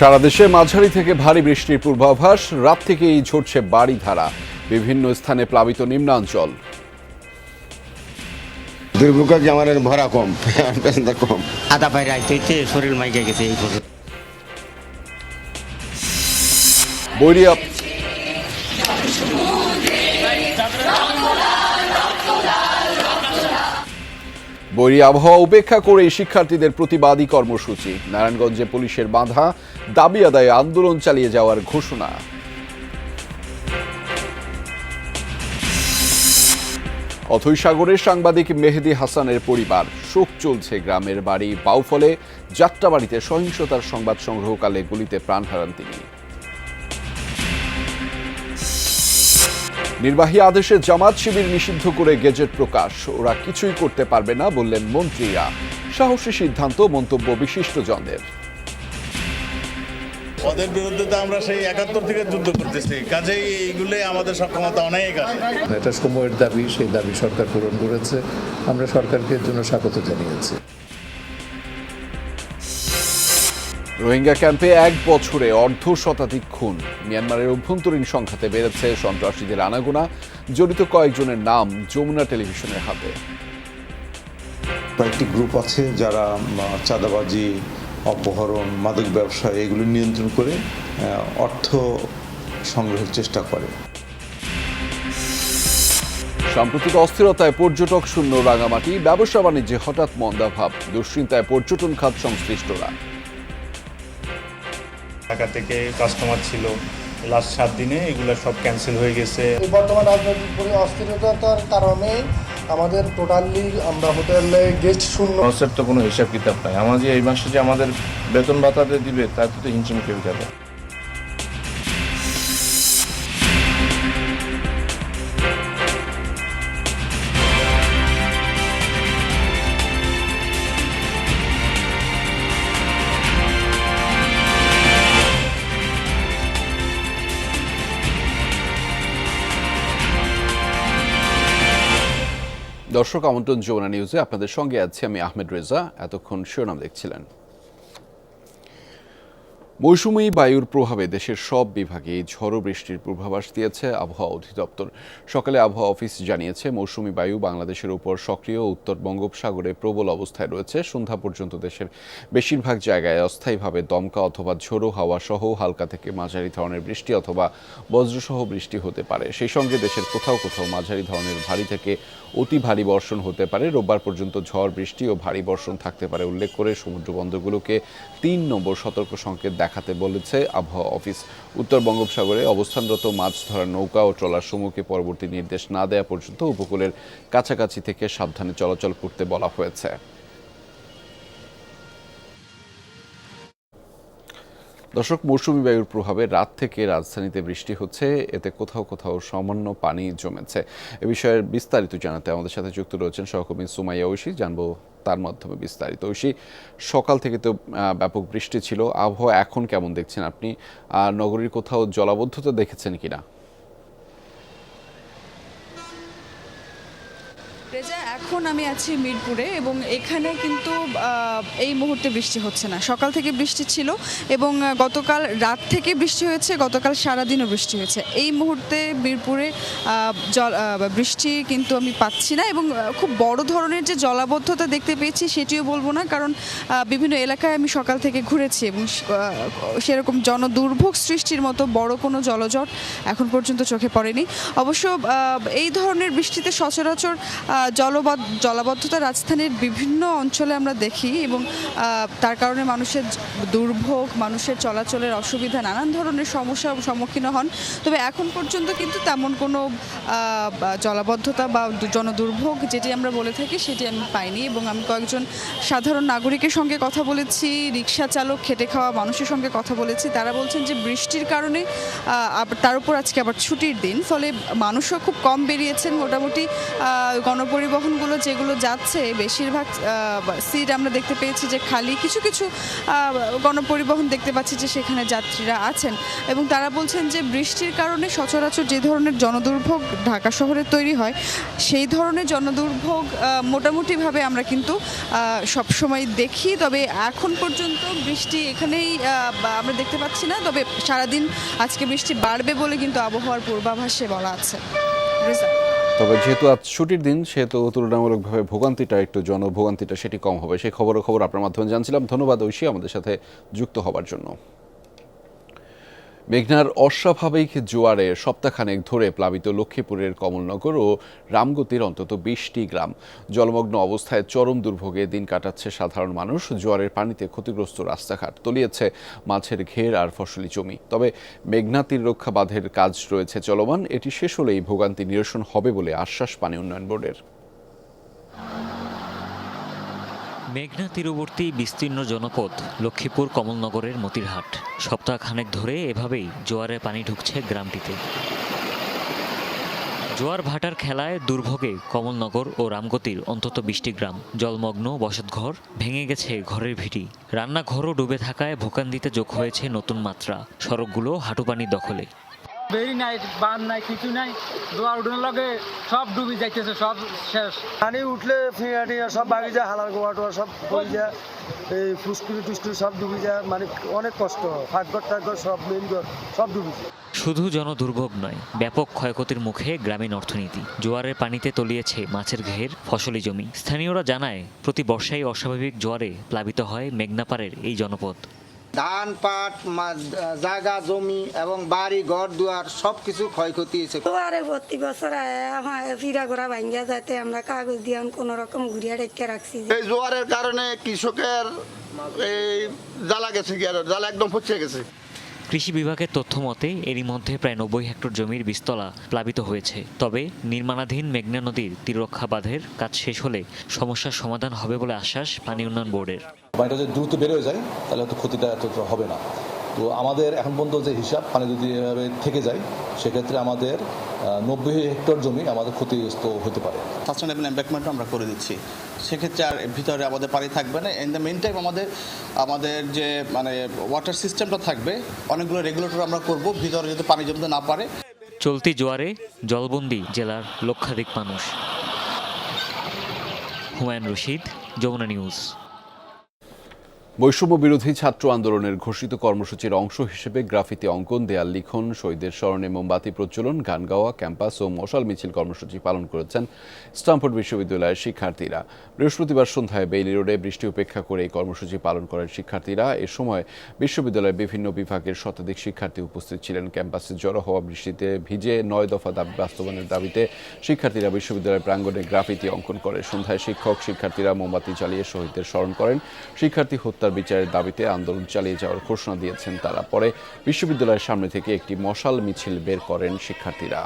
সারা দেশে মাঝারি থেকে ভারী বৃষ্টির পূর্বাভাস, রাত থেকেই ঝরছে বাড়িধারা, বিভিন্ন স্থানে প্লাবিত নিম্নাঞ্চল। দুর্ভিক্ষ কি আমার ভরা কম কম আদা বাইরে আইতে শরীর মাইকে গেছে এই পর্যন্ত। বৈরী আবহাওয়া উপেক্ষা করে শিক্ষার্থীদের প্রতিবাদী কর্মসূচি, নারায়ণগঞ্জে পুলিশের বাধা, দাবি আদায়ে আন্দোলন চালিয়ে যাওয়ার ঘোষণা। অথৈ সাগরের সাংবাদিক মেহেদী হাসানের পরিবার, শোক চলছে গ্রামের বাড়ি বাউফলে। যাত্রাবাড়িতে সহিংসতার সংবাদ সংগ্রহকালে গুলিতে প্রাণ হারান তিনি। নির্বাহী আদেশে জামাত শিবির নিষিদ্ধ করে গেজেট প্রকাশ, ওরা কিছুই করতে পারবে না বললেন মন্ত্রীরা। সাহসী সিদ্ধান্ত, মন্তব্য বিশিষ্টজনদের। ওদের বিরুদ্ধে তো আমরা সেই ৭১ থেকে যুদ্ধ করতেছি, কাজেই এইগুলো আমাদের সক্ষমতা অনেক আছে। এটা সময়ের দাবি, সেই দাবি সরকার পূরণ করেছে। আমরা সরকারকে এর জন্য স্বাগত জানিয়েছি। রোহিঙ্গা ক্যাম্পে ১ বছরে অর্ধশতাধিক খুন, মিয়ানমারের অভ্যন্তরীণ সংঘাতে বেড়েছে সন্ত্রাসীদের আনাগোনা, জড়িত কয়েকজনের নাম যমুনা টেলিভিশনের হাতে। কয়েকটি গ্রুপ আছে যারা চাঁদাবাজি, অপহরণ, মাদক ব্যবসা এগুলো নিয়ন্ত্রণ করে অর্থ সংগ্রহের চেষ্টা করে। সাম্প্রতিক অস্থিরতায় পর্যটক শূন্য রাঙামাটি, ব্যবসা বাণিজ্যে হঠাৎ মন্দাভাব, দুশ্চিন্তায় পর্যটন খাত সংশ্লিষ্টরা। ঢাকা থেকে কাস্টমার ছিল, লাস্ট 7 দিনে এগুলো সব ক্যান্সেল হয়ে গেছে। বর্তমান রাজনৈতিক অস্থিরতার কারণে আমাদের টোটালি আমরা হোটেলে গেস্ট শূন্য। লসের তো কোনো হিসাব কিতাব নাই। আমাদের এই মাসে যে আমাদের বেতন ভাতাতে দিবে তার তো হিমশিম খেয়ে যাবে। দর্শক, আমন্ত্রণ যমুনা নিউজে, আপনাদের সঙ্গে আছি আমি আহমেদ রেজা। এতক্ষণ শিরোনাম দেখছিলেন। মৌসুমী বায়ুর প্রভাবে দেশের সব বিভাগে ঝড়ো বৃষ্টির পূর্বাভাস দিয়েছে আবহাওয়া অধিদপ্তর। সকালে আবহাওয়া অফিস জানিয়েছে, মৌসুমী বায়ু বাংলাদেশের উপর সক্রিয়, উত্তর বঙ্গোপসাগরে প্রবল অবস্থায় রয়েছে। সন্ধ্যা পর্যন্ত দেশের বেশিরভাগ জায়গায় অস্থায়ীভাবে দমকা অথবা ঝোড়ো হাওয়া সহ হালকা থেকে মাঝারি ধরনের বৃষ্টি অথবা বজ্রসহ বৃষ্টি হতে পারে। সেই সঙ্গে দেশের কোথাও কোথাও মাঝারি ধরনের ভারী থেকে অতি ভারী বর্ষণ হতে পারে। রোববার পর্যন্ত ঝড় বৃষ্টি ও ভারী বর্ষণ থাকতে পারে উল্লেখ করে সমুদ্র বন্দরগুলোকে ৩ নম্বর সতর্ক সংকেত দেখাতে বলেছে আবহাওয়া অফিস। উত্তর বঙ্গোপসাগরে অবস্থানরত মাছ ধরার নৌকা ও ট্রলার সমূহকে পরবর্তী নির্দেশ না দেওয়া পর্যন্ত উপকূলের কাছাকাছি থেকে সাবধানে চলাচল করতে বলা হয়েছে। দর্শক, মৌসুমী বায়ুর প্রভাবে রাত থেকে রাজধানীতে বৃষ্টি হচ্ছে, এতে কোথাও কোথাও সামান্য পানি জমেছে। এ বিষয়ে বিস্তারিত জানাতে আমাদের সাথে যুক্ত রয়েছেন সহকর্মী সুমাইয়া ঐশী, জানবো তার মাধ্যমে বিস্তারিত। ঐশী, সকাল থেকে তো ব্যাপক বৃষ্টি ছিল, আবহাওয়া এখন কেমন দেখছেন আপনি? নগরীর কোথাও জলাবদ্ধতা দেখেছেন কিনা? রেজা, এখন আমি আছি মিরপুরে এবং এখানে কিন্তু এই মুহূর্তে বৃষ্টি হচ্ছে না। সকাল থেকে বৃষ্টি ছিল এবং গতকাল রাত থেকে বৃষ্টি হয়েছে, গতকাল সারাদিনও বৃষ্টি হয়েছে। এই মুহূর্তে মিরপুরে বৃষ্টি কিন্তু আমি পাচ্ছি না এবং খুব বড় ধরনের যে জলাবদ্ধতা দেখতে পেয়েছি সেটিও বলবো না, কারণ বিভিন্ন এলাকায় আমি সকাল থেকে ঘুরেছি এবং সেরকম জনদুর্ভোগ সৃষ্টির মতো বড় কোনো জলজট এখন পর্যন্ত চোখে পড়েনি। অবশ্য এই ধরনের বৃষ্টিতে সচরাচর জলাবদ্ধতা রাজধানীর বিভিন্ন অঞ্চলে আমরা দেখি এবং তার কারণে মানুষের দুর্ভোগ, মানুষের চলাচলের অসুবিধা, নানান ধরনের সমস্যার সম্মুখীন হন। তবে এখন পর্যন্ত কিন্তু তেমন কোনো জলাবদ্ধতা বা জনদুর্ভোগ যেটি আমরা বলে থাকি সেটি আমি পাইনি। এবং আমি কয়েকজন সাধারণ নাগরিকের সঙ্গে কথা বলেছি, রিক্সা চালক, খেটে খাওয়া মানুষের সঙ্গে কথা বলেছি। তারা বলছেন যে বৃষ্টির কারণে তার উপর আজকে আবার ছুটির দিন, ফলে মানুষও খুব কম বেরিয়েছেন। মোটামুটি গণপরিবহনগুলো যেগুলো যাচ্ছে বেশিরভাগ সিট আমরা দেখতে পেয়েছি যে খালি, কিছু কিছু গণপরিবহন দেখতে পাচ্ছি যে সেখানে যাত্রীরা আছেন এবং তারা বলছেন যে বৃষ্টির কারণে সচরাচর যে ধরনের জনদুর্ভোগ ঢাকা শহরে তৈরি হয় সেই ধরনের জনদুর্ভোগ মোটামুটিভাবে আমরা কিন্তু সবসময় দেখি। তবে এখন পর্যন্ত বৃষ্টি এখানেই আমরা দেখতে পাচ্ছি না, তবে সারাদিন আজকে বৃষ্টি বাড়বে বলে কিন্তু আবহাওয়ার পূর্বাভাসে বলা আছে। তবে যেহেতু আজ ছুটির দিন সেহেতু তুলনামূলকভাবে জনভোগান্তিটা সেটি কম হবে, সেই খবর আপনার মাধ্যমে জানছিলাম। ধন্যবাদ ঐশী আমাদের সাথে যুক্ত হবার জন্য। মেঘনার অস্বাভাবিক জোয়ারে সপ্তাহখানেক ধরে প্লাবিত লক্ষ্মীপুরের কমলনগর ও রামগতির অন্তত 20টি গ্রাম। জলমগ্ন অবস্থায় চরম দুর্ভোগে দিন কাটাচ্ছে সাধারণ মানুষ। জোয়ারের পানিতে ক্ষতিগ্রস্ত রাস্তাঘাট, তলিয়েছে মাছের ঘের আর ফসলি জমি। তবে মেঘনা তীররক্ষা বাঁধের কাজ রয়েছে চলমান, এটি শেষ হলেই ভোগান্তি নিরসন হবে বলে আশ্বাস পানি উন্নয়ন বোর্ডের। মেঘনা তীরবর্তী বিস্তীর্ণ জনপদ লক্ষ্মীপুর কমলনগরের মতিরহাট। সপ্তাহখানেক ধরে এভাবেই জোয়ারে পানি ঢুকছে গ্রামটিতে। জোয়ার ভাটার খেলায় দুর্ভোগে কমলনগর ও রামগতির অন্তত 20টি গ্রাম। জলমগ্ন বসতঘর, ভেঙে গেছে ঘরের ভিটি। রান্নাঘরও ডুবে থাকায় ভোগান্তিতে যোগ হয়েছে নতুন মাত্রা। সড়কগুলো হাঁটুপানির দখলে। বেরি নাই, বান নাই, কিছু নাই, জোয়ার উঠানোর লগে সব ডুবি যাইতেছে, সব শেষ। পানি উঠলে ফিঙাটিয়া সব ভাগি যায়, হালার গোয়া টোয়া সব পড়ে যায়, এই ফুসকুড়ি টুসকুড়ি সব ডুবি যায়, মানে অনেক কষ্ট। ফাঁকঘর টাকঘর সব মেন ঘর সব ডুবি যায়। শুধু জনদুর্ভোগ নয়, ব্যাপক ক্ষয়ক্ষতির মুখে গ্রামীণ অর্থনীতি। জোয়ারের পানিতে তলিয়েছে মাছের ঘের, ফসলি জমি। স্থানীয়রা জানায় প্রতি বর্ষায় অস্বাভাবিক জোয়ারে প্লাবিত হয় মেঘনাপাড়ের এই জনপদ। ধান পাট জায়গা জমি এবং বাড়ি ঘর দুয়ার সবকিছু ক্ষয়ক্ষতি হয়েছে। প্রতি বছর ফিরা ঘোরা ভাঙ্গিয়া যাতে আমরা কাগজ দিয়ে কোন রকম ঘুরিয়া রেখে রাখছি। এই জোয়ারের কারণে কৃষকের এই জ্বালা গেছে, জ্বালা একদম পচে গেছে। কৃষি বিভাগের তথ্য মতে এরই মধ্যে প্রায় 90 হেক্টর জমির বীজতলা প্লাবিত হয়েছে। তবে নির্মাণাধীন মেঘনা নদীর তীররক্ষা বাঁধের কাজ শেষ হলে সমস্যার সমাধান হবে বলে আশ্বাস পানি উন্নয়ন বোর্ডের। পানিটা যদি দ্রুত বের হয়ে যায় তাহলে হয়তো ক্ষতিটা এত হবে না। তো আমাদের এখন পর্যন্ত যে হিসাব, পানি যদি এভাবে থেকে যায় সেক্ষেত্রে আমাদের 90 হেক্টর জমি আমাদের ক্ষতিগ্রস্ত হতে পারে। সাস্টেনেবল এমপ্যাকমেন্ট আমরা করে দিচ্ছি, সেক্ষেত্রে আর ভিতরে আমাদের পানি থাকবে না। ইন দ্য মেইন টাইম আমাদের যে মানে ওয়াটার সিস্টেমটা থাকবে, অনেকগুলো রেগুলেটর আমরা করব ভিতরে যাতে পানি জমতে না পারে। চলতি জোয়ারে জলবন্দি জেলার লক্ষাধিক মানুষ। হুমায়ুন রশিদ, যমুনা নিউজ। বৈষম্য বিরোধী ছাত্র আন্দোলনের ঘোষিত কর্মসূচির অংশ হিসেবে গ্রাফিতি অঙ্কন, দেয়াল লিখন, শহীদের স্মরণে মোমবাতি প্রজ্বলন, গান গাওয়া, ক্যাম্পাস ও মশাল মিছিল কর্মসূচি পালন করেছেন স্টামফোর্ড বিশ্ববিদ্যালয়ের শিক্ষার্থীরা। বৃহস্পতিবার সন্ধ্যায় বেইলি রোডে বৃষ্টি উপেক্ষা করে এই কর্মসূচি পালন করেন শিক্ষার্থীরা। এ সময় বিশ্ববিদ্যালয়ের বিভিন্ন বিভাগের শতাধিক শিক্ষার্থী উপস্থিত ছিলেন। ক্যাম্পাসে জড়ো হওয়া বৃষ্টিতে ভিজে 9 দফা দাবি বাস্তবায়নের দাবিতে শিক্ষার্থীরা বিশ্ববিদ্যালয়ের প্রাঙ্গণে গ্রাফিতি অঙ্কন করে। সন্ধ্যায় শিক্ষার্থীরা মোমবাতি জ্বালিয়ে শহীদদের স্মরণ করেন। শিক্ষার্থী হত্যার বিচারের দাবিতে আন্দোলন চালিয়ে যাওয়ার ঘোষণা দিয়েছেন তারা। পরে বিশ্ববিদ্যালয়ের সামনে থেকে একটি মশাল মিছিল বের করেন শিক্ষার্থীরা।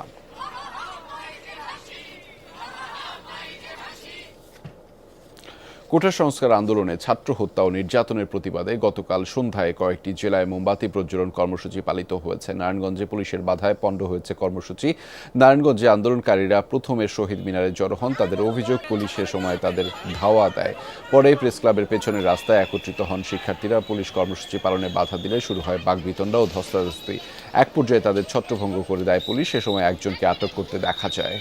কোটা সংস্কার আন্দোলনে ছাত্র হত্যা ও নির্যাতনের প্রতিবাদে গতকাল সন্ধ্যায় কয়েকটি জেলায় মোমবাতি প্রজ্বলন কর্মসূচি পালিত হয়েছে। নারায়ণগঞ্জে পুলিশের বাধায় পণ্ড হয়েছে কর্মসূচি। নারায়ণগঞ্জে আন্দোলনকারীরা প্রথমে শহীদ মিনারে জড়ো হন। তাদের অভিযোগ, পুলিশের সময় তাদের ধাওয়া দেয়। পরে প্রেস ক্লাবের পেছনের রাস্তায় একত্রিত হন শিক্ষার্থীরা। পুলিশ কর্মসূচি পালনে বাধা দিলে শুরু হয় বাকবিতণ্ডা ও ধস্তাধস্তি। এক পর্যায়ে তাদের ছত্রভঙ্গ করে দেয় পুলিশ। সে সময় একজনকে আটক করতে দেখা যায়।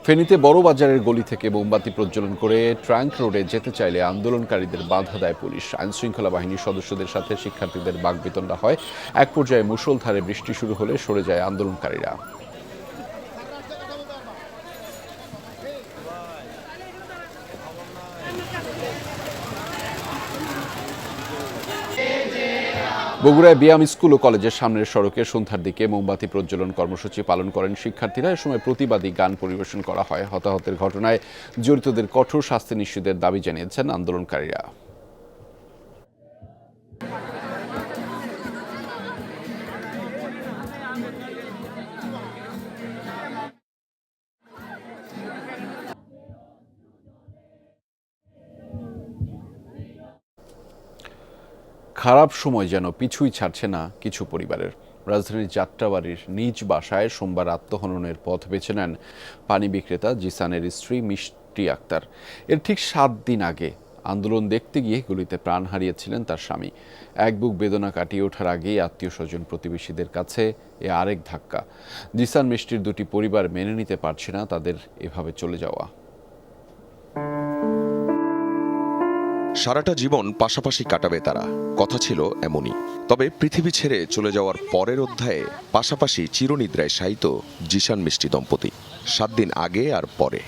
ফেনীতে বড় বাজারের গলি থেকে মোমবাতি প্রজ্বলন করে ট্রাঙ্ক রোডে যেতে চাইলে আন্দোলনকারীদের বাধা দেয় পুলিশ। আইনশৃঙ্খলা বাহিনীর সদস্যদের সাথে শিক্ষার্থীদের বাকবিতণ্ডা হয়। এক পর্যায়ে মুষলধারে বৃষ্টি শুরু হলে সরে যায় আন্দোলনকারীরা। বগুড়ায় বিয়াম স্কুল ও কলেজের সামনের সড়কে সন্ধ্যার দিকে মোমবাতি প্রজ্বলন কর্মসূচি পালন করেন শিক্ষার্থীরা। এ সময় প্রতিবাদী গান পরিবেশন করা হয়। হতাহতের ঘটনায় জড়িতদের কঠোর শাস্তি নিশ্চিতের দাবি জানিয়েছেন আন্দোলনকারীরা। খারাপ সময় যেন পিছুই ছাড়ছে না কিছু পরিবারের। রাজধানীর যাত্রাবাড়ির নিজ বাসায় সোমবার আত্মহননের পথ বেছে নেন পানি বিক্রেতা জিসানের স্ত্রী মিষ্টি আক্তার। এর ঠিক 7 দিন আগে আন্দোলন দেখতে গিয়ে গুলিতে প্রাণ হারিয়েছিলেন তার স্বামী। এক বুক বেদনা কাটিয়ে ওঠার আগেই আত্মীয় স্বজন প্রতিবেশীদের কাছে এ আরেক ধাক্কা। জিসান মিষ্টির দুটি পরিবার মেনে নিতে পারছে না তাদের এভাবে চলে যাওয়া। সারাটা জীবন পাশাপাশি কাটাবে তারা, কথা ছিল এমনই। তবে পৃথিবী ছেড়ে চলে যাওয়ার পরের অধ্যায়ে পাশাপাশি চিরনিদ্রায় শায়িত জিসান মিষ্টি দম্পতি, 7 দিন আগে আর পরে।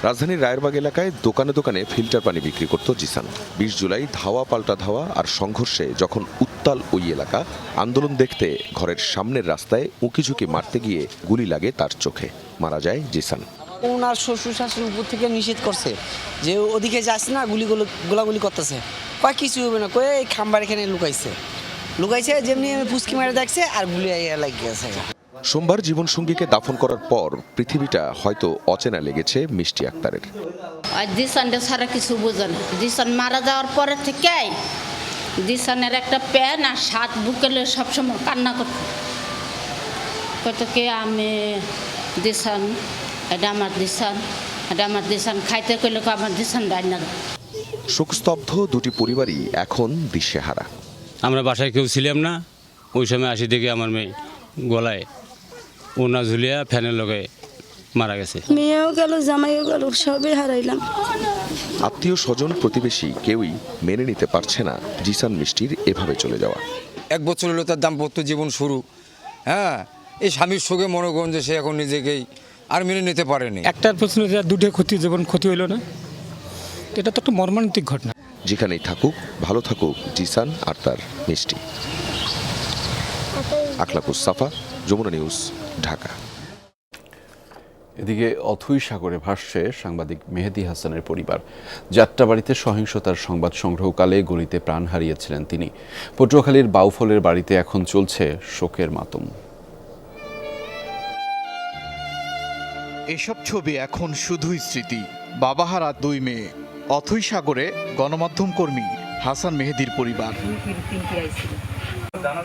রাজধানীর রায়েরবাগ এলাকায় দোকানে দোকানে ফিল্টার পানি বিক্রি করত জিসান। 20 জুলাই ধাওয়া পাল্টা ধাওয়া আর সংঘর্ষে যখন উত্তাল ওই এলাকা, আন্দোলন দেখতে ঘরের সামনের রাস্তায় উঁকিঝুঁকি মারতে গিয়ে গুলি লাগে তার চোখে, মারা যায় জিসান। ওনার শ্বশুর শাশুড়ির উপর থেকে নিষেধ করছে যে ওদিকে যাস না, গোলাগুলি করতেছে। কয় কিছু হবে না, কয়ে এই খাম্বার এখানে লুকাইছে যেমনি আমি পুচকি মারে দেখছে আর গুলি লাগিয়েছে। সোমবার জীবনসঙ্গীকে দাফন করার পর পৃথিবীটা হয়তো অচেনা লেগেছে মিষ্টি আক্তারের। জিসানটা সারা কিছু বোঝে না। জিসান মারা যাওয়ার পরে থেকে জিসানের একটা প্যান আর 7 বুকেলে সবসময় কান্না করতো। কত কে আমি জিসান, এটা আমার দিশান, এটা আমার দিশান, খাইতে কইলে আমার দিশান রান্না। শোকস্তব্ধ দুটি পরিবারই এখন দিশেহারা। আমরা বাসায় কেউ ছিলাম না, ওই সময় আসি দেখে আমার মেয়ে গলায় ওনা ঝুলিয়া ফ্যানের লগে মারা গেছে। মেয়েও গেল, জামাইও গেল, সবই হারাইলাম। আত্মীয় স্বজন প্রতিবেশী কেউই মেনে নিতে পারছে না জিসান মিষ্টির এভাবে চলে যাওয়া। 1 বছর হলো তার দাম্পত্য জীবন শুরু। হ্যাঁ, এই স্বামীর শোকে মনে করেন যে সে এখন নিজেকেই আর মেনে নিতে পারেনি। একটার প্রশ্ন দুটো ক্ষতি হইল না, এটা তো একটা মর্মান্তিক ঘটনা। যেখানেই থাকুক ভালো থাকুক জিসান আর তার মিষ্টি। আখলাকুস সাফা, যমুনা নিউজ, ঢাকা। এদিকে অথৈ সাগরে ভাসছে সাংবাদিক মেহেদী হাসানের পরিবার। যাত্রাবাড়িতে সহিংসতার সংবাদ সংগ্রহকালে গুলিতে প্রাণ হারিয়েছিলেন তিনি। পটুয়াখালীর বাউফলের বাড়িতে এখন চলছে শোকের মাতম। এসব ছবি এখন শুধুই স্মৃতি। বাবাহারা 2 মেয়ে, অথৈ সাগরে গণমাধ্যম কর্মী হাসান মেহেদীর পরিবার।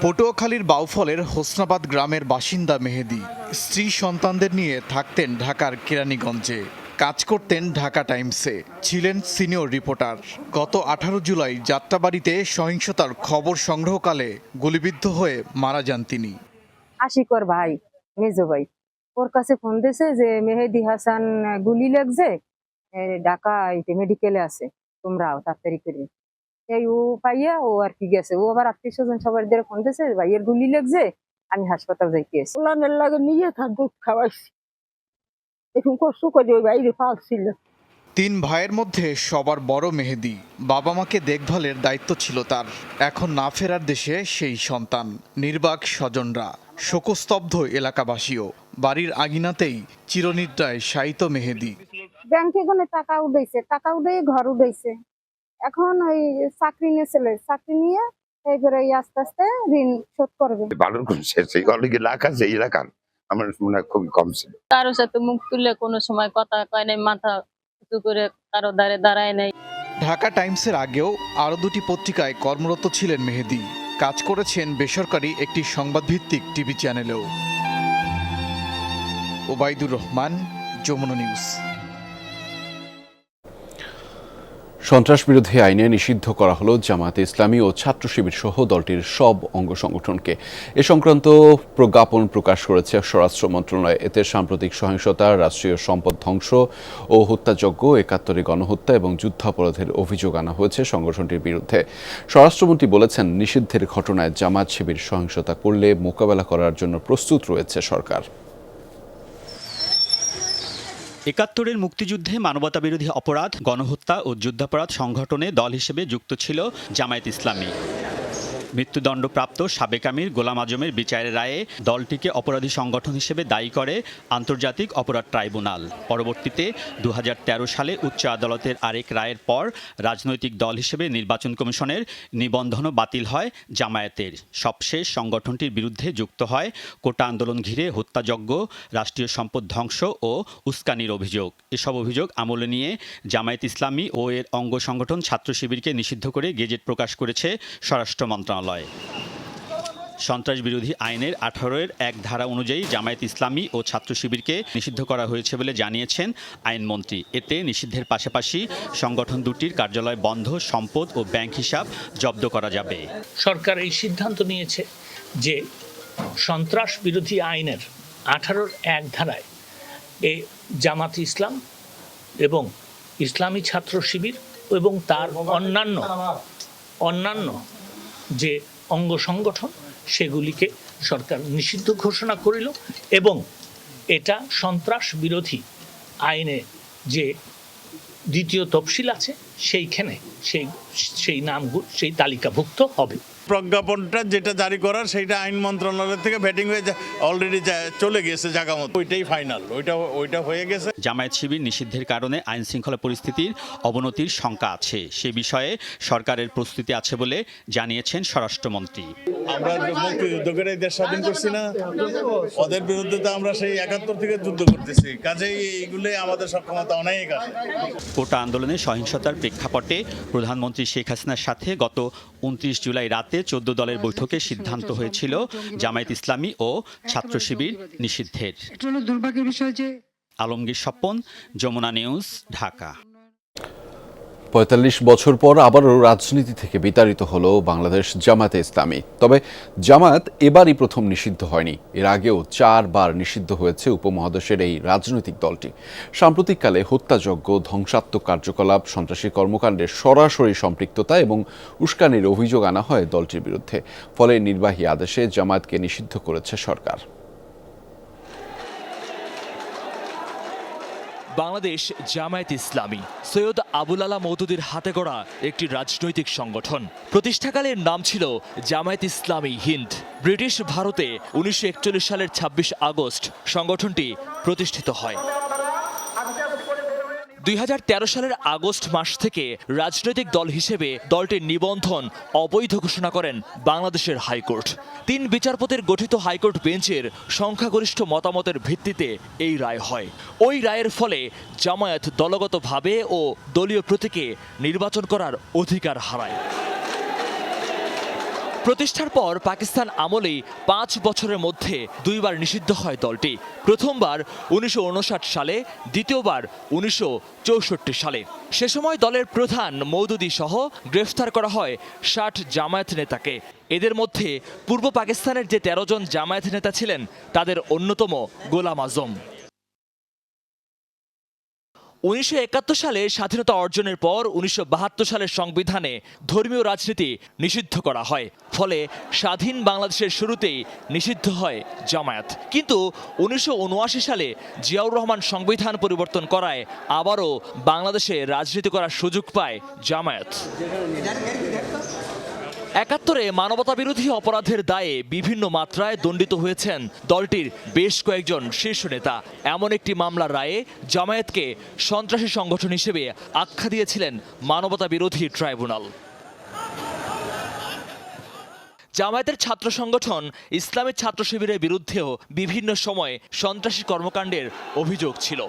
পটুয়াখালীর বাউফলের হোসনাবাদ গ্রামের বাসিন্দা মেহেদী স্ত্রী সন্তানদের নিয়ে থাকতেন ঢাকার কেরানীগঞ্জে, কাজ করতেন ঢাকা টাইমসে, ছিলেন সিনিয়র রিপোর্টার। গত 18 জুলাই যাত্রাবাড়িতে সহিংসতার খবর সংগ্রহকালে গুলিবিদ্ধ হয়ে মারা যান তিনি। আশিকর ভাই, মেজো ভাই, ওর কাছে ফোন দিয়েছে যে মেহেদী হাসান গুলি লাগছে, ঢাকা মেডিকেলে আছে, তোমরাও তাড়াতাড়ি করে। এই ও পাইয়া ও আর কি গেছে, ও আবার আত্মীয় স্বজন সবার দিয়ে ফোন দিয়েছে, ভাইয়ের গুলি লাগছে, আমি হাসপাতাল যাইতে আছি। ওলানের লাগে নিয়ে তার দুধ খাওয়াইছি, এখন কষ্ট করে ওই বাইরে পালছিল। 3 ভাইয়ের মধ্যে সবার বড় মেহেদী। বাবা মাকে দেখভালের দায়িত্ব ছিল তার। এখন না ফেরার দেশে সেই সন্তান, নির্বাক স্বজনরা, শোকস্তব্ধ এলাকাবাসীও। বাড়ির আগিনাতেই চিরনিদ্রায় শায়িত মেহেদী। ব্যাংকে কোনো টাকা উঠে ঘর উঠেছে, এখন ওই চাকরি নিয়েছিল, চাকরি নিয়ে এইবারে আস্তে আস্তে ঋণ শোধ করবে। বারণ করছে সেই লাখ আছে এই এলাকার আমার মনে হয় খুবই কম ছিল। কারোর সাথে মুখ তুলে কোনো সময় কথা কয় নাই, মাথা উঁচু করে কারো দ্বারে দাঁড়ায় নাই। ঢাকা টাইমসের আগেও আরও 2টি পত্রিকায় কর্মরত ছিলেন মেহেদী। কাজ করেছেন বেসরকারি একটি সংবাদভিত্তিক টিভি চ্যানেলেও। ওবায়দুর রহমান, যমুনা নিউজ। সন্ত্রাস বিরোধী আইনে নিষিদ্ধ করা হলো জামায়াতে ইসলামী ও ছাত্র শিবির সহ দলটির সব অঙ্গ সংগঠনকে। এ সংক্রান্ত প্রজ্ঞাপন প্রকাশ করেছে স্বরাষ্ট্র মন্ত্রণালয়। এতে সাম্প্রতিক সহিংসতা, রাষ্ট্রীয় সম্পদ ধ্বংস ও হত্যাযজ্ঞ, ৭১ গণহত্যা এবং যুদ্ধাপরাধের অভিযোগ আনা হয়েছে সংগঠনটির বিরুদ্ধে। স্বরাষ্ট্রমন্ত্রী বলেছেন, নিষিদ্ধের ঘটনায় জামায়াত শিবির সহিংসতা করলে মোকাবেলা করার জন্য প্রস্তুত রয়েছে সরকার। ৭১-এর মুক্তিযুদ্ধে মানবতাবিরোধী অপরাধ, গণহত্যা ও যুদ্ধাপরাধ সংগঠনে দল হিসেবে যুক্ত ছিল জামায়াত ইসলামী। মৃত্যুদণ্ডপ্রাপ্ত সাবেক আমির গোলাম আজমের বিচারের রায়ে দলটিকে অপরাধী সংগঠন হিসেবে দায়ী করে আন্তর্জাতিক অপরাধ ট্রাইব্যুনাল। পরবর্তীতে 2013 সালে উচ্চ আদালতের আরেক রায়ের পর রাজনৈতিক দল হিসেবে নির্বাচন কমিশনের নিবন্ধনও বাতিল হয় জামায়াতের। সবশেষ সংগঠনটির বিরুদ্ধে যুক্ত হয় কোটা আন্দোলন ঘিরে হত্যাযজ্ঞ, রাষ্ট্রীয় সম্পদ ধ্বংস ও উস্কানির অভিযোগ। এসব অভিযোগ আমলে নিয়ে জামায়াত ইসলামী ও এর অঙ্গ সংগঠন ছাত্র শিবিরকে নিষিদ্ধ করে গেজেট প্রকাশ করেছে স্বরাষ্ট্র মন্ত্রণালয়। সন্ত্রাস বিরোধী আইনের 18-এর এক ধারা অনুযায়ী জামায়াত ইসলামী ও ছাত্র শিবিরকে নিষিদ্ধ করা হয়েছে বলে জানিয়েছেন আইনমন্ত্রী। এতে নিষিদ্ধের পাশাপাশি সংগঠন দুটির কার্যালয় বন্ধ, সম্পদ ও ব্যাংক হিসাব জব্দ করা যাবে। সরকার এই সিদ্ধান্ত নিয়েছে যে সন্ত্রাস বিরোধী আইনের 18-এর এক ধারায় এই জামাত ইসলাম এবং ইসলামী ছাত্র শিবির এবং তার অন্যান্য যে অঙ্গ সংগঠন সেগুলিকে সরকার নিষিদ্ধ ঘোষণা করিল এবং এটা সন্ত্রাস বিরোধী আইনে যে দ্বিতীয় তফসিল আছে সেইখানে সেই নামগুলো সেই তালিকাভুক্ত হবে। প্রজ্ঞাপনটা যেটা জারি করার সেইটা আইন মন্ত্রণালয় থেকে ভেটিং হয়ে অলরেডি চলে গেছে জায়গা মতো, ওইটাই ফাইনাল, ওইটা হয়ে গেছে। জামায়াত শিবির নিষিদ্ধের কারণে আইন শৃঙ্খলা পরিস্থিতির অবনতির শঙ্কা আছে, সে বিষয়ে সরকারের প্রস্তুতি আছে বলে জানিয়েছেন স্বরাষ্ট্রমন্ত্রী। আমরা মুক্তিযুদ্ধ করে দেশ স্বাধীন করছি না, ওদের বিরুদ্ধে তো আমরা সেই 71 থেকে যুদ্ধ করতেছি, কাজেই এইগুলোই আমাদের সক্ষমতা অনেক আছে। কোটা আন্দোলনে সহিংসতার প্রেক্ষাপটে প্রধানমন্ত্রী শেখ হাসিনার সাথে গত 29 জুলাই রাতে 14 দলের বৈঠকে সিদ্ধান্ত হয়েছিল জামায়াত ইসলামী ও ছাত্র শিবির নিষিদ্ধের। দুর্ভাগ্যের বিষয় যে আলমগীর স্বপন, যমুনা নিউজ, ঢাকা। ৪৫ বছর পর আবারও রাজনীতি থেকে বিতাড়িত হলো বাংলাদেশ জামায়াতে ইসলামী। তবে জামায়াত এবারই প্রথম নিষিদ্ধ হয়নি, এর আগেও 4 বার নিষিদ্ধ হয়েছে উপমহাদেশের এই রাজনৈতিক দলটি। সাম্প্রতিককালে হত্যাযজ্ঞ, ধ্বংসাত্মক কার্যকলাপ, সন্ত্রাসী কর্মকাণ্ডে সরাসরি সম্পৃক্ততা এবং উস্কানির অভিযোগ আনা হয় দলটির বিরুদ্ধে। ফলে নির্বাহী আদেশে জামায়াতকে নিষিদ্ধ করেছে সরকার। বাংলাদেশ জামায়াত ইসলামী সৈয়দ আবুল আলা মওদুদীর হাতে গড়া একটি রাজনৈতিক সংগঠন। প্রতিষ্ঠাকালের নাম ছিল জামায়াত ইসলামী হিন্দ। ব্রিটিশ ভারতে 1941 সালের 26 আগস্ট সংগঠনটি প্রতিষ্ঠিত হয়। 2013 সালের আগস্ট মাস থেকে রাজনৈতিক দল হিসেবে দলটির নিবন্ধন অবৈধ ঘোষণা করেন বাংলাদেশের হাইকোর্ট। 3 বিচারপতির গঠিত হাইকোর্ট বেঞ্চের সংখ্যাগরিষ্ঠ মতামতের ভিত্তিতে এই রায় হয়। ওই রায়ের ফলে জামায়াত দলগতভাবে ও দলীয় প্রতীকে নির্বাচন করার অধিকার হারায়। প্রতিষ্ঠার পর পাকিস্তান আমলেই 5 বছরের মধ্যে 2 বার নিষিদ্ধ হয় দলটি। প্রথমবার 1959 সালে, দ্বিতীয়বার 1964 সালে। সে সময় দলের প্রধান মওদুদী সহ গ্রেফতার করা হয় 60 জামায়াত নেতাকে। এদের মধ্যে পূর্ব পাকিস্তানের যে 13 জন জামায়াত নেতা ছিলেন তাদের অন্যতম গোলাম আজম। 1971 সালে স্বাধীনতা অর্জনের পর 1972 সালের সংবিধানে ধর্মীয় রাজনীতি নিষিদ্ধ করা হয়। ফলে স্বাধীন বাংলাদেশের শুরুতেই নিষিদ্ধ হয় জামায়াত। কিন্তু 1979 সালে জিয়াউর রহমান সংবিধান পরিবর্তন করায় আবারও বাংলাদেশে রাজনীতি করার সুযোগ পায় জামায়াত। 71-এ মানবতাবিরোধী অপরাধের দায়ে বিভিন্ন মাত্রায় দণ্ডিত হয়েছেন দলটির বেশ কয়েকজন শীর্ষ নেতা। এমন একটি মামলার রায়ে জামায়াতকে সন্ত্রাসী সংগঠন হিসেবে আখ্যা দিয়েছিলেন মানবতাবিরোধী ট্রাইব্যুনাল। জামায়াতের ছাত্র সংগঠন ইসলামী ছাত্র শিবিরের বিরুদ্ধেও বিভিন্ন সময় সন্ত্রাসী কর্মকাণ্ডের অভিযোগ ছিল।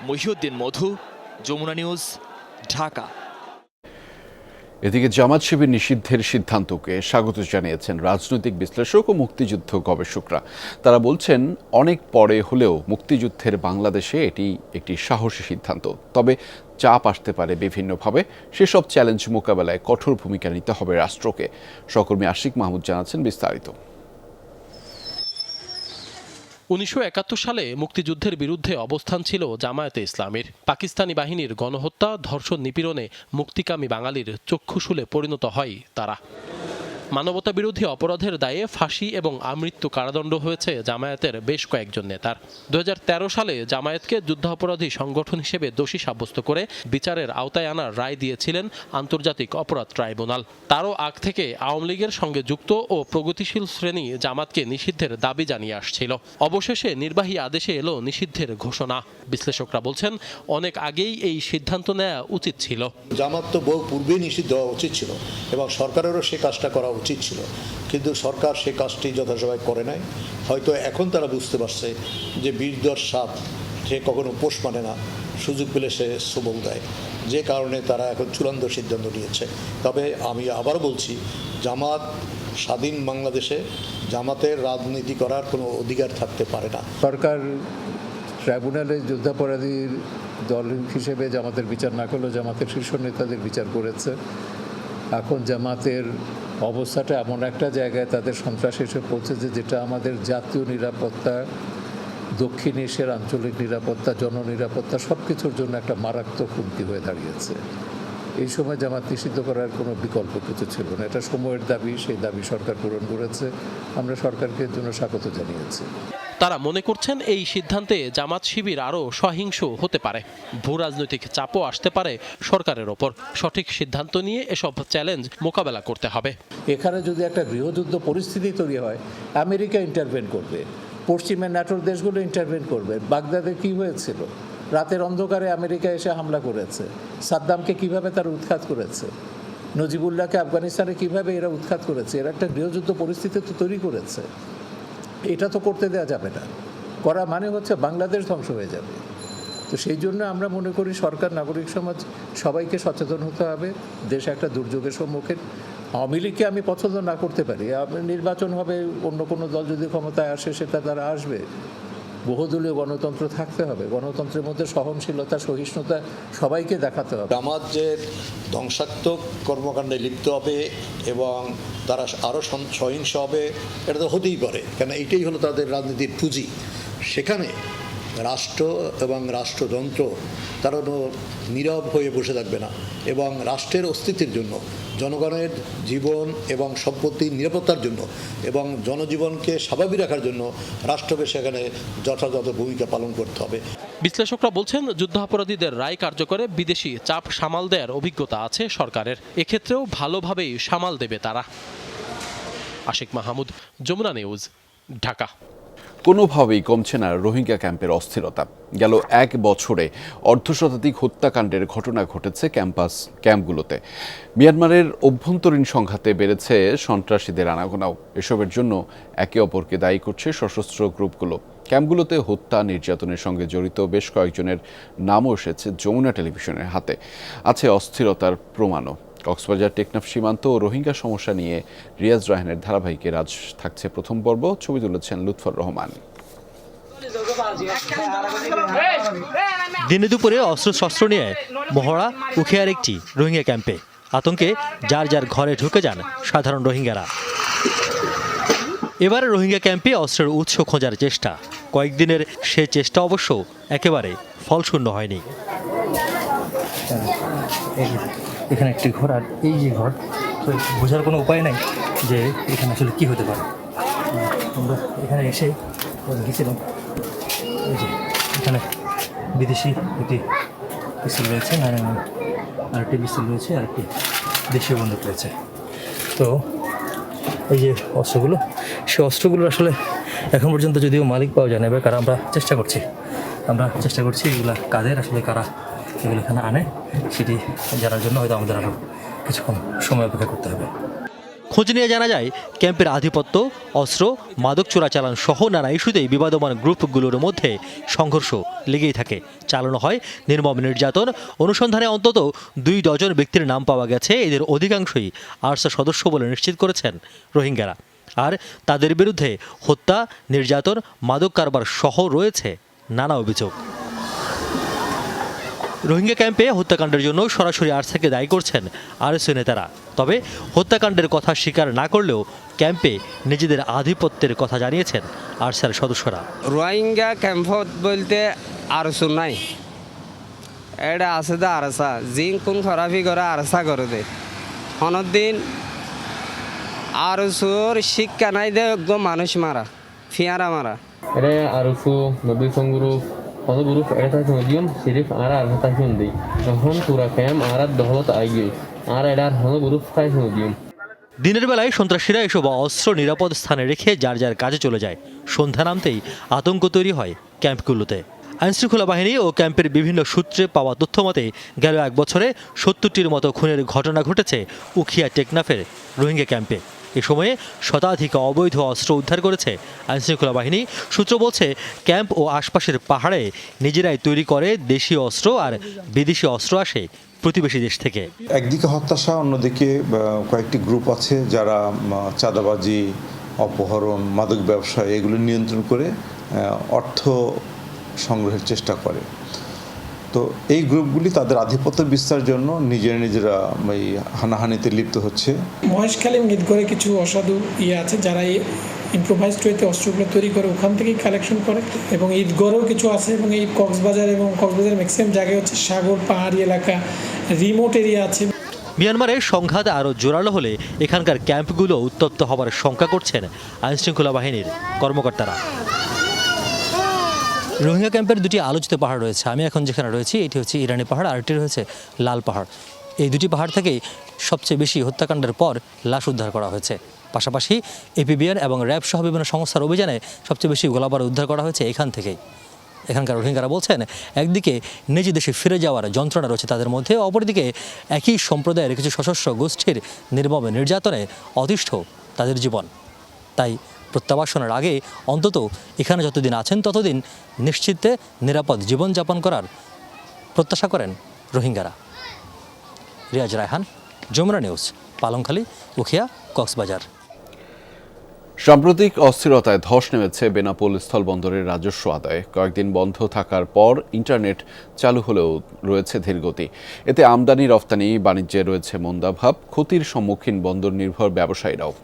মহিউদ্দিন মধু, যমুনা নিউজ, ঢাকা। এদিকে জামাত শিবির নিষিদ্ধের সিদ্ধান্তকে স্বাগত জানিয়েছেন রাজনৈতিক বিশ্লেষক ও মুক্তিযুদ্ধ গবেষকরা। তারা বলছেন, অনেক পরে হলেও মুক্তিযুদ্ধের বাংলাদেশে এটি একটি সাহসী সিদ্ধান্ত। তবে চাপ আসতে পারে বিভিন্নভাবে, সেসব চ্যালেঞ্জ মোকাবেলায় কঠোর ভূমিকা নিতে হবে রাষ্ট্রকে। সহকর্মী আশিক মাহমুদ জানাচ্ছেন বিস্তারিত। 1971 সালে মুক্তিযুদ্ধের বিরুদ্ধে অবস্থান ছিল জামায়াতে ইসলামীর। পাকিস্তানি বাহিনীর গণহত্যা, ধর্ষণ, নিপীড়নে মুক্তিকামী বাঙালির চক্ষুশূলে পরিণত হয় তারা। মানবতা বিরোধী অপরাধের দায়ে ফাঁসি এবং আমৃত্যু কারাদণ্ড হয়েছে জামায়াতের বেশ কয়েকজন নেতার। 2013 সালে জামায়াতকে যুদ্ধাপরাধী সংগঠন হিসেবে দোষী সাব্যস্ত করে বিচারের আওতায় আনার রায় দিয়েছিলেন আন্তর্জাতিক অপরাধ ট্রাইব্যুনাল। তারও আগ থেকে আওয়ামী লীগের সঙ্গে যুক্ত ও প্রগতিশীল শ্রেণী জামাতকে নিষিদ্ধের দাবি জানিয়ে আসছিল। অবশেষে নির্বাহী আদেশে এলো নিষিদ্ধের ঘোষণা। বিশ্লেষকরা বলছেন, অনেক আগেই এই সিদ্ধান্ত নেওয়া উচিত ছিল। জামাত তো বহু পূর্বেই নিষিদ্ধ হওয়া উচিত ছিল এবং সরকারেরও সে কাজটা করা উচিত ছিল, কিন্তু সরকার সে কাজটি যথাসময়ে করে নাই। হয়তো এখন তারা বুঝতে পারছে যে বীরদর সাপ সে কখনো পোষ মানে না, সুযোগ পেলে সে সবল দেয়, যে কারণে তারা এখন চূড়ান্ত সিদ্ধান্ত নিয়েছে। তবে আমি আবারও বলছি, জামাত স্বাধীন বাংলাদেশে জামাতের রাজনীতি করার কোনো অধিকার থাকতে পারে না। সরকার ট্রাইব্যুনালে যুদ্ধাপরাধীর দল হিসেবে জামাতের বিচার না করলেও জামাতের শীর্ষ নেতাদের বিচার করেছে। এখন জামাতের অবস্থাটা এমন একটা জায়গায় তাদের সন্ত্রাস এসে পৌঁছেছে যেটা আমাদের জাতীয় নিরাপত্তা, দক্ষিণ এশিয়ার আঞ্চলিক নিরাপত্তা, জননিরাপত্তা সব কিছুর জন্য একটা মারাত্মক হুমকি হয়ে দাঁড়িয়েছে। এই সময় জামাত নিষিদ্ধ করার কোনো বিকল্প কিছু ছিল না। এটা সময়ের দাবি, সেই দাবি সরকার পূরণ করেছে। আমরা সরকারকে এর জন্য স্বাগত জানিয়েছি। তারা মনে করছেন এই সিদ্ধান্তে জামাত শিবির আরও সহিংস হতে পারে, ভূ রাজনৈতিক চাপও আসতে পারে সরকারের ওপর। সঠিক সিদ্ধান্ত নিয়ে এসব চ্যালেঞ্জ মোকাবেলা করতে হবে। এখানে যদি একটা গৃহযুদ্ধ পরিস্থিতি তৈরি হয়, আমেরিকা ইন্টারভেন করবে, পশ্চিমের ন্যাটোর দেশগুলো ইন্টারভেন করবে। বাগদাদে কি হয়েছিল? রাতের অন্ধকারে আমেরিকা এসে হামলা করেছে। সাদ্দামকে কিভাবে তারা উৎখাত করেছে, নজিবুল্লাহকে আফগানিস্তানে কিভাবে এরা উৎখাত করেছে। এরা একটা গৃহযুদ্ধ পরিস্থিতি তো তৈরি করেছে। এটা তো করতে দেওয়া যাবে না। করা মানে হচ্ছে বাংলাদেশ ধ্বংস হয়ে যাবে। তো সেই জন্য আমরা মনে করি সরকার, নাগরিক সমাজ সবাইকে সচেতন হতে হবে। দেশ একটা দুর্যোগের সম্মুখীন। আওয়ামী লীগকে আমি পছন্দ না করতে পারি, নির্বাচন হবে, অন্য কোনো দল যদি ক্ষমতায় আসে সেটা তারা আসবে। বহুদলীয় গণতন্ত্র থাকতে হবে। গণতন্ত্রের মধ্যে সহনশীলতা, সহিষ্ণুতা সবাইকে দেখাতে হবে। জামাত যে ধ্বংসাত্মক কর্মকাণ্ডে লিপ্ত হবে এবং তারা আরও সহিংস হবে, এটা তো হতেই পারে, কেন এইটাই হলো তাদের রাজনীতির পুঁজি। সেখানে রাষ্ট্র এবং রাষ্ট্রযন্ত্র তারা নীরব হয়ে বসে থাকবে না এবং রাষ্ট্রের অস্তিত্বের জন্য, জনগণের জীবন এবং সম্পত্তির নিরাপত্তার জন্য এবং জনজীবনকে স্বাভাবিক রাখার জন্য রাষ্ট্রকে সেখানে যথাযথ ভূমিকা পালন করতে হবে। বিশ্লেষকরা বলছেন, যুদ্ধাপরাধীদের রায় কার্যকরে বিদেশি চাপ সামাল দেওয়ার অভিজ্ঞতা আছে সরকারের। এক্ষেত্রেও ভালোভাবেই সামাল দেবে তারা। আশিক মাহমুদ, যমুনা নিউজ, ঢাকা। কোনোভাবেই কমছে না রোহিঙ্গা ক্যাম্পের অস্থিরতা। গেল 1 বছরে অর্ধশতাধিক হত্যাকাণ্ডের ঘটনা ঘটেছে ক্যাম্পগুলোতে। মিয়ানমারের অভ্যন্তরীণ সংঘাতে বেড়েছে সন্ত্রাসীদের আনাগোনাও। এসবের জন্য একে অপরকে দায়ী করছে সশস্ত্র গ্রুপগুলো। ক্যাম্পগুলোতে হত্যা, নির্যাতনের সঙ্গে জড়িত বেশ কয়েকজনের নামও এসেছে যমুনা টেলিভিশনের হাতে। আছে অস্থিরতার প্রমাণও। কক্সবাজার টেকনাফ সীমান্ত ও রোহিঙ্গা সমস্যা নিয়ে রিয়াজ রায়হানের ধারাবাহিকে আজ থাকছে প্রথম পর্ব। ছবি তুলেছেন লুৎফর রহমান। দিনে দুপুরে অস্ত্রশস্ত্র নিয়ে মহড়া উখিয়ার একটি রোহিঙ্গা ক্যাম্পে। আতঙ্কে যার যার ঘরে ঢুকে যান সাধারণ রোহিঙ্গারা। এবারে রোহিঙ্গা ক্যাম্পে অস্ত্রের উৎস খোঁজার চেষ্টা। কয়েকদিনের সে চেষ্টা অবশ্য একেবারে ফলশূন্য হয়নি। এখানে একটি ঘর, আর এই যে ঘর, তো বোঝার কোনো উপায় নাই যে এখানে আসলে কী হতে পারে। আমরা এখানে এসে গেছিলাম, এই যে এখানে বিদেশি একটি পিস্তল রয়েছে, আরেকটি পিস্তল রয়েছে, আরেকটি দেশীয় বন্দুক রয়েছে। তো এই যে অস্ত্রগুলো, সে অস্ত্রগুলোর আসলে এখন পর্যন্ত যদিও মালিক পাওয়া যায় না, এবার কারা আমরা চেষ্টা করছি এগুলা কাদের, আসলে কারা এগুলো এখানে আনে সেটি জানার জন্য হয়তো আমাদের আরও কিছুক্ষণ সময় অপেক্ষা করতে হবে। খোঁজ নিয়ে জানা যায়, ক্যাম্পের আধিপত্য, অস্ত্র, মাদক চোরাচালান সহ নানা ইস্যুতেই বিবাদমান গ্রুপগুলোর মধ্যে সংঘর্ষ লেগেই থাকে। চালানো হয় নির্মম নির্যাতন। অনুসন্ধানে অন্তত 2 ডজন ব্যক্তির নাম পাওয়া গেছে। এদের অধিকাংশই আরসা সদস্য বলে নিশ্চিত করেছেন রোহিঙ্গারা। আর তাদের বিরুদ্ধে হত্যা, নির্যাতন, মাদক কারবার সহ রয়েছে নানা অভিযোগ। রোহিঙ্গা ক্যাম্পে হত্যাকাণ্ডের জন্য সরাসরি আরসাকে দায়ী করছেন আরএসএ নেতারা। তবে হত্যাকাণ্ডের কথা স্বীকার না করলেও ক্যাম্পে নিজেদের আধিপত্যের কথা জানিয়েছেন আরসার সদস্যরা। রোহিঙ্গা ক্যাম্প বলতে আরসু নাই, এটা আছে দা আরসা, জিন কোন খরাফি করে আরসা করে দে। অনদিন আরসুর শিক্ষা নাই দে একদম মানুষ মারা ফিয়ারা মারা এটা আরসু নবী সংগুরু হনগুরু এটা নদিয়ম সিরিফ আরা আরতা হিন্দি এখন পুরা ক্যাম আরাত দহলত আইগে আর এটা হনগুরু ফাই নদিয়ম। দিনের বেলায় সন্ত্রাসীরা এসব অস্ত্র নিরাপদ স্থানে রেখে যার যার কাজে চলে যায়। সন্ধ্যা নামতেই আতঙ্ক তৈরি হয় ক্যাম্পগুলোতে। আইনশৃঙ্খলা বাহিনী ও ক্যাম্পের বিভিন্ন সূত্রে পাওয়া তথ্য মতে গেল 1 বছরে 70টির মতো খুনের ঘটনা ঘটেছে উখিয়া টেকনাফের রোহিঙ্গা ক্যাম্পে। এ সময়ে শতাধিক অবৈধ অস্ত্র উদ্ধার করেছে আইনশৃঙ্খলা বাহিনী। সূত্র বলছে ক্যাম্প ও আশপাশের পাহাড়ে নিজেরাই তৈরি করে দেশীয় অস্ত্র আর বিদেশি অস্ত্র আসে প্রতিবেশী দেশ থেকে। একদিকে হতাশা, অন্যদিকে কয়েকটি গ্রুপ আছে যারা চাঁদাবাজি, অপহরণ, মাদক ব্যবসা এগুলো নিয়ন্ত্রণ করে অর্থ সংগ্রহের চেষ্টা করে। তো এই গ্রুপগুলি তাদের আধিপত্য বিস্তারের জন্য নিজেরা এই হানাহানিতে লিপ্ত হচ্ছে। মহেশখালী ঈদগড়ে কিছু অসাধু আছে যারা এই ইম্প্রোভাইজড ওয়েতে অস্ত্রগুলো তৈরি করে ওখান থেকেই কালেকশন করে, এবং ঈদগড়েও কিছু আছে, এবং এই কক্সবাজার ম্যাক্সিমাম জায়গায় হচ্ছে সাগর, পাহাড়ি এলাকা, রিমোট এরিয়া আছে। মিয়ানমারের সংঘাত আরও জোরালো হলে এখানকার ক্যাম্পগুলো উত্তপ্ত হবার শঙ্কা করছেন আইনশৃঙ্খলা বাহিনীর কর্মকর্তারা। রোহিঙ্গা ক্যাম্পের দুটি আলোচিত পাহাড় রয়েছে। আমি এখন যেখানে রয়েছি এটি হচ্ছে ইরানি পাহাড়, আর এটি রয়েছে লাল পাহাড়। এই দুটি পাহাড় থেকেই সবচেয়ে বেশি হত্যাকাণ্ডের পর লাশ উদ্ধার করা হয়েছে। পাশাপাশি এপিবিএন এবং র্যাব সহ বিভিন্ন সংস্থার অভিযানে সবচেয়ে বেশি গোলাবারুদ উদ্ধার করা হয়েছে এখান থেকেই। এখানকার রোহিঙ্গারা বলছেন একদিকে নিজ দেশে ফিরে যাওয়ার যন্ত্রণা রয়েছে তাদের মধ্যে, অপরদিকে একই সম্প্রদায়ের কিছু সশস্ত্র গোষ্ঠীর নির্মম নির্যাতনে অতিষ্ঠ তাদের জীবন। তাই প্রত্যাবাসনের আগে অন্তত এখানে যতদিন আছেন ততদিন নিশ্চিন্তে নিরাপদ জীবনযাপন করার প্রত্যাশা করেন রোহিঙ্গারা। রিয়াজ রায়হান, যমুনা নিউজ, পালংখালী, উখিয়া, কক্সবাজার। সাম্প্রতিক অস্থিরতায় ধস নেমেছে বেনাপোল স্থলবন্দরের রাজস্ব আদায়ে। কয়েকদিন বন্ধ থাকার পর ইন্টারনেট চালু হলেও রয়েছে ধীরগতি। এতে আমদানি রফতানি বাণিজ্যে রয়েছে মন্দাভাব। ক্ষতির সম্মুখীন বন্দর নির্ভর ব্যবসায়ীরাও।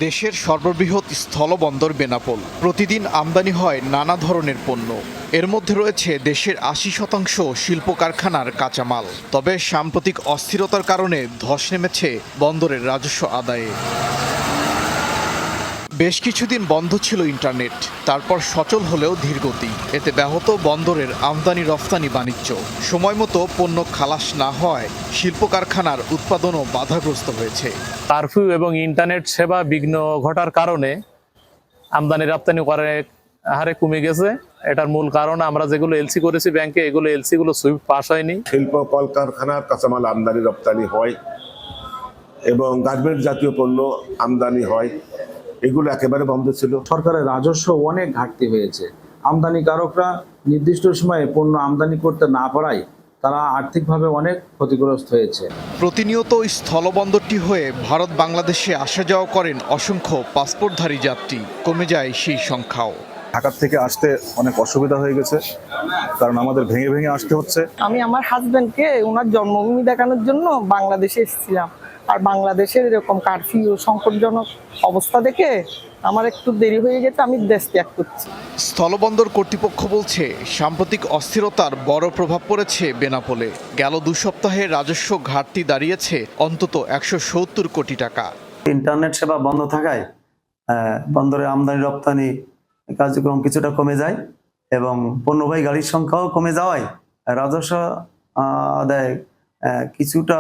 দেশের সর্ববৃহৎ স্থলবন্দর বেনাপোল। প্রতিদিন আমদানি হয় নানা ধরনের পণ্য। এর মধ্যে রয়েছে দেশের 80% শিল্প কারখানার কাঁচামাল। তবে সাম্প্রতিক অস্থিরতার কারণে ধস নেমেছে বন্দরের রাজস্ব আদায়ে। বেশ কিছুদিন বন্ধ ছিল ইন্টারনেট, তারপর সচল হলেও ধীরগতি। এতে ব্যাহত বন্দরের আমদানি রফতানি বাণিজ্য। সময়মতো পণ্য খালাস না হয় শিল্প কারখানার উৎপাদনও বাধাগ্রস্ত হয়েছে। কারফিউ এবং ইন্টারনেট সেবা বিঘ্ন ঘটার কারণে আমদানি রপ্তানি করার হারে কমে গেছে। এটার মূল কারণ আমরা যেগুলো এলসি করেছি ব্যাংকে, এগুলো এলসি গুলো সুইফট পাস হয়নি। শিল্প কলকারখানার কাঁচামাল আমদানি রপ্তানি হয় এবং গার্মেন্ট জাতীয় পণ্য আমদানি হয়, এগুলো একেবারে বন্ধ ছিল। সরকারের রাজস্ব অনেক ঘাটতি হয়েছে। আমদানিকারকরা নির্দিষ্ট সময়ে পণ্য আমদানি করতে না পারায় তারা আর্থিকভাবে অনেক ক্ষতিগ্রস্ত হয়েছে। প্রতিনিয়ত স্থলবন্দরটি হয়ে ভারত বাংলাদেশে আসা যাওয়া করেন অসংখ্য পাসপোর্টধারী যাত্রী। কমে যায় সেই সংখ্যাও। ঢাকা থেকে আসতে অনেক অসুবিধা হয়ে গেছে, কারণ আমাদের ভেঙে ভেঙে আসতে হচ্ছে। আমি আমার হাজবেন্ডকে ওনার জন্মভূমি দেখানোর জন্য বাংলাদেশে এসেছিলাম, আর বাংলাদেশের এরকম কারফিউ সংকটজনক অবস্থা দেখে আমার একটু দেরি হয়ে গেছে, আমি দেশ ত্যাগ করছি। স্থলবন্দর কর্তৃপক্ষ বলছে সাম্প্রতিক অস্থিরতার বড় প্রভাব পড়েছে বেনাপোলে। গেল 2 সপ্তাহে রাজস্ব ঘাটতি দাঁড়িয়েছে অন্তত 170 কোটি টাকা। ইন্টারনেট সেবা বন্ধ থাকায় বন্দরে আমদানি রপ্তানি কার্যক্রম কিছুটা কমে যায় এবং পণ্যবাহী গাড়ির সংখ্যাও কমে যাওয়ায় রাজস্ব আদায় কিছুটা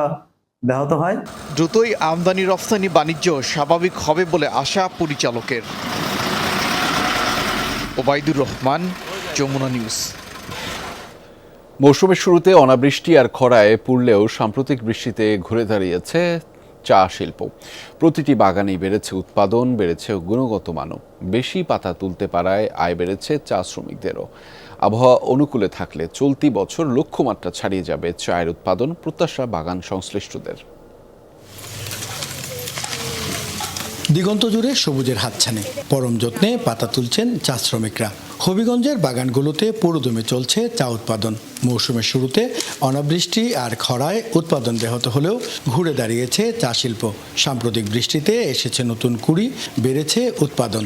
ব্যাহত হয়। দ্রুতই আমদানি রফতানি বাণিজ্য স্বাভাবিক হবে বলে আশা পরিচালকের। ওবায়দুর রহমান, যমুনা নিউজ। মৌসুমের শুরুতে অনাবৃষ্টি আর খরায় পুড়লেও সাম্প্রতিক বৃষ্টিতে ঘুরে দাঁড়িয়েছে চা শিল্প। প্রতিটি বাগানেই বেড়েছে উৎপাদন, বেড়েছে গুণগত মানও। বেশি পাতা তুলতে পারায় আয় বেড়েছে চা শ্রমিকদেরও। আবহাওয়া অনুকূলে থাকলে চলতি বছর লক্ষ্যমাত্রা ছাড়িয়ে যাবে চায়ের উৎপাদন, প্রত্যাশা বাগান সংশ্লিষ্টদের। দিগন্ত জুড়ে সবুজের হাতছানি, পরম যত্নে পাতা তুলছেন চা শ্রমিকরা। হবিগঞ্জের বাগানগুলোতে পুরোদমে চলছে চা উৎপাদন। মৌসুমের শুরুতে অনাবৃষ্টি আর খরায় উৎপাদন ব্যাহত হলেও ঘুরে দাঁড়িয়েছে চা শিল্প। সাম্প্রতিক বৃষ্টিতে এসেছে নতুন কুড়ি, বেড়েছে উৎপাদন।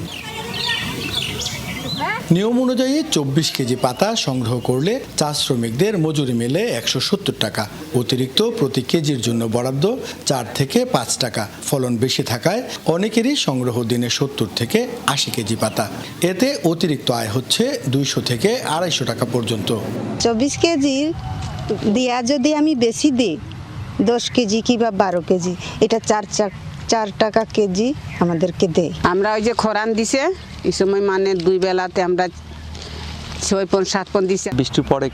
নিয়ম অনুযায়ী 24 কেজি পাতা সংগ্রহ করলে চা শ্রমিকদের মজুরি মেলে 170 টাকা। অতিরিক্ত প্রতি কেজির জন্য বরাদ্দ 4 থেকে 5 টাকা। ফলন বেশি থাকায় অনেকেরই সংগ্রহ দিনে 70 থেকে 80 কেজি পাতা। এতে অতিরিক্ত আয় হচ্ছে 200 থেকে 250 টাকা পর্যন্ত। 24 কেজি দিয়া যদি আমি বেশি দিই 10 কেজি কিংবা 12 কেজি, এটা 4 টাকা কেজি আমাদেরকে দেয়। আমরা ওই যে খরান দিছে এই সময় মানে 2 বেলাতে আমরা 6 পন 7 পন দিছে। বৃষ্টির পরে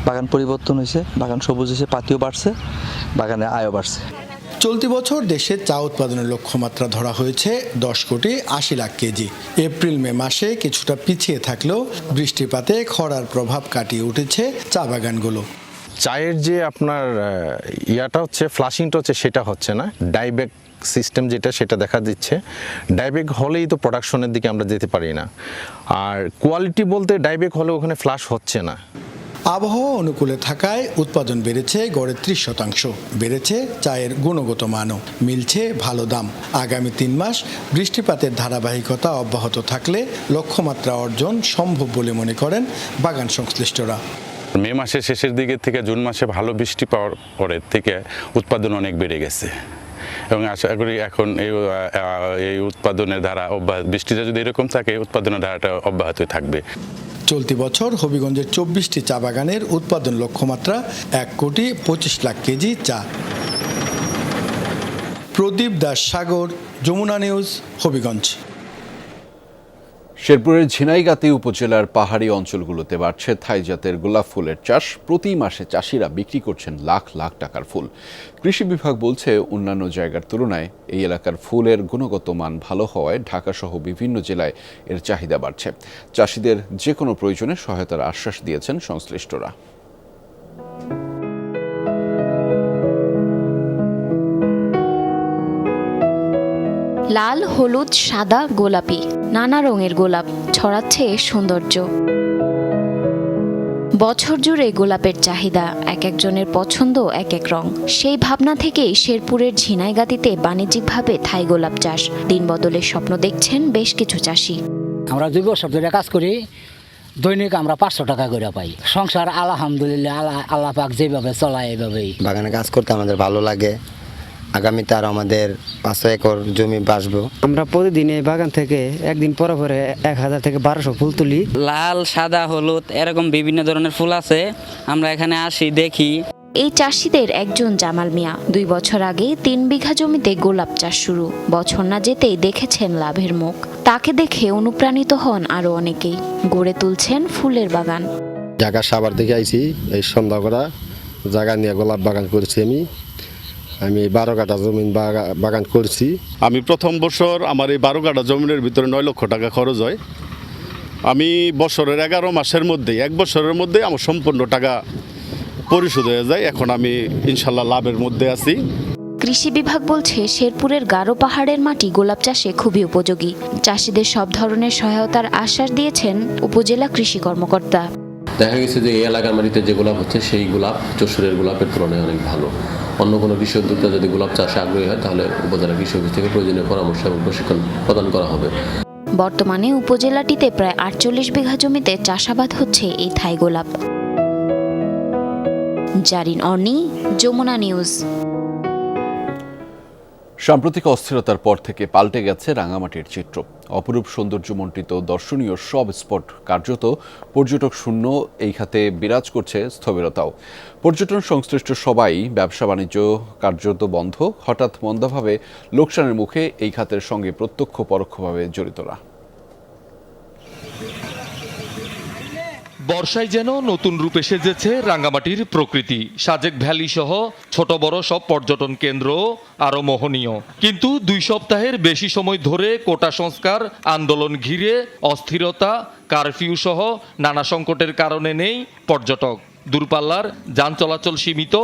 বাগান পরিবর্তন হয়েছে, বাগান সবুজ হয়েছে, পাতিও বাড়ছে, বাগানে আয়ও বাড়ছে। চলতি বছর দেশে চা উৎপাদনের লক্ষ্যমাত্রা ধরা হয়েছে 10 কোটি 80 লাখ কেজি। এপ্রিল মে মাসে কিছুটা পিছিয়ে থাকলেও বৃষ্টিপাতে খরার প্রভাব কাটিয়ে উঠেছে চা বাগানগুলো। চায়ের যে আপনার ইয়াটা হচ্ছে ফ্লাশিংটা হচ্ছে সেটা হচ্ছে না, ডাইব্যাক সিস্টেম যেটা সেটা দেখা দিচ্ছে। ডাইব্যাক হলেই তো প্রোডাকশনের দিকে আমরা যেতে পারি না, আর কোয়ালিটি বলতে ডাইব্যাক হলে ওখানে ফ্লাশ হচ্ছে না। আবহাওয়া অনুকূলে থাকায় উৎপাদন বেড়েছে গড়ে 30%। বেড়েছে চায়ের গুণগত মানও, মিলছে ভালো দাম। আগামী 3 মাস বৃষ্টিপাতের ধারাবাহিকতা অব্যাহত থাকলে লক্ষ্যমাত্রা অর্জন সম্ভব বলে মনে করেন বাগান সংশ্লিষ্টরা। মে মাসের শেষের দিকে থেকে জুন মাসে ভালো বৃষ্টি পাওয়ার পরের থেকে উৎপাদন অনেক বেড়ে গেছে এবং আশা করি এখন এই উৎপাদনের ধারা বৃষ্টিটা যদি এরকম থাকে উৎপাদনের ধারাটা অব্যাহতই থাকবে। চলতি বছর হবিগঞ্জের 24টি চা বাগানের উৎপাদন লক্ষ্যমাত্রা 1 কোটি 25 লাখ কেজি চা। প্রদীপ দাস সাগর, যমুনা নিউজ, হবিগঞ্জ। শেরপুরের ঝিনাইগাতি উপজেলার পাহাড়ি অঞ্চলগুলোতে বাড়ছে থাই জাতের গোলাপ ফুলের চাষ। প্রতি মাসে চাষিরা বিক্রি করছেন লাখ লাখ টাকার ফুল। কৃষি বিভাগ বলছে অন্যান্য জায়গার তুলনায় এই এলাকার ফুলের গুণগত মান ভালো হওয়ায় ঢাকাসহ বিভিন্ন জেলায় এর চাহিদা বাড়ছে। চাষিদের যে কোনো প্রয়োজনে সহায়তার আশ্বাস দিয়েছেন সংশ্লিষ্টরা। লাল, হলুদ, সাদা, গোলাপি নানা রঙের গোলাপ ছড়াচ্ছে সৌন্দর্য। বছর জুড়ে গোলাপের চাহিদা, এক একজনের পছন্দ এক এক রং। সেই ভাবনা থেকেই শেরপুরের ঝিনাইগাতিতে বাণিজ্যিকভাবে থাই গোলাপ চাষ। দিন বদলের স্বপ্ন দেখছেন বেশ কিছু চাষি। আমরা 2 বছর ধরে কাজ করি, দৈনিক আমরা 500 টাকা করে পাই। সংসার আলহামদুলিল্লাহ আল্লাহ পাক যেভাবে চলায় এভাবেই। বাগানে কাজ করতে আমাদের ভালো লাগে। আগামীতে আর আমাদের 500 একর জমি বাসবো। আমরা প্রতিদিন এই বাগান থেকে একদিন পরে পরে 1000 থেকে 1200 ফুল তুলি। লাল, সাদা, হলুদ এরকম বিভিন্ন ধরনের ফুল আছে। আমরা এখানে আসি, দেখি। এই চাষিদের একজন জামাল মিয়া 2 বছর আগে 3 বিঘা জমিতে গোলাপ চাষ শুরু। বছর না যেতেই দেখেছেন লাভের মুখ। তাকে দেখে অনুপ্রাণিত হন আরো অনেকেই। গড়ে তুলছেন ফুলের বাগান। ঢাকা সাভার থেকে আইছি, এই সন্ধ্যা করা জায়গা নিয়ে গোলাপ বাগান করেছি। আমি 12 কাঠা জমিন বাগান করছি। আমি প্রথম বছর আমার এই 12 কাঠা জমিনের ভিতরে 9 লক্ষ টাকা খরচ হয়। আমি বছরের 11 মাসের মধ্যে, 1 বছরের মধ্যে আমার সম্পূর্ণ টাকা পরিশোধ হয়ে যায়। এখন আমি ইনশাল্লাহ লাভের মধ্যে আছি। কৃষি বিভাগ বলছে শেরপুরের গারো পাহাড়ের মাটি গোলাপ চাষে খুবই উপযোগী। চাষিদের সব ধরনের সহায়তার আশ্বাস দিয়েছেন উপজেলা কৃষি কর্মকর্তা। দেখা গেছে যে এই এলাকার মাটিতে যে গোলাপ হচ্ছে সেই গোলাপ যশোরের গোলাপের তুলনায় অনেক ভালো। অন্য কোনো কৃষি উদ্যোক্তা যদি গোলাপ চাষে আগ্রহী হয় তাহলে উপজেলা কৃষি অফিস থেকে প্রয়োজনীয় পরামর্শ এবং প্রশিক্ষণ প্রদান করা হবে। বর্তমানে উপজেলাটিতে প্রায় 48 বিঘা জমিতে চাষাবাদ হচ্ছে এই থাই গোলাপ। জারিন অর্নি, যমুনা নিউজ। সাম্প্রতিক অস্থিরতার পর থেকে পাল্টে গেছে রাঙামাটির চিত্র। অপরূপ সৌন্দর্যমণ্ডিত দর্শনীয় সব স্পট কার্যত পর্যটক শূন্য। এই খাতে বিরাজ করছে স্থবিরতাও। পর্যটন সংশ্লিষ্ট সবাই ব্যবসা বাণিজ্য কার্যত বন্ধ। হঠাৎ মন্দাভাবে লোকসানের মুখে এই খাতের সঙ্গে প্রত্যক্ষ পরোক্ষভাবে জড়িতরা। বর্ষায় যেন নতুন রূপে সেজেছে রাঙ্গামাটির প্রকৃতি। সাজেক ভ্যালি সহ ছোট বড় সব পর্যটন কেন্দ্র আরো মোহনীয়। কিন্তু 2 সপ্তাহের বেশি সময় ধরে কোটা সংস্কার আন্দোলন ঘিরে অস্থিরতা, কারফিউ সহ নানা সংকটের কারণে নেই পর্যটক। দূরপাল্লার যান চলাচল সীমিত,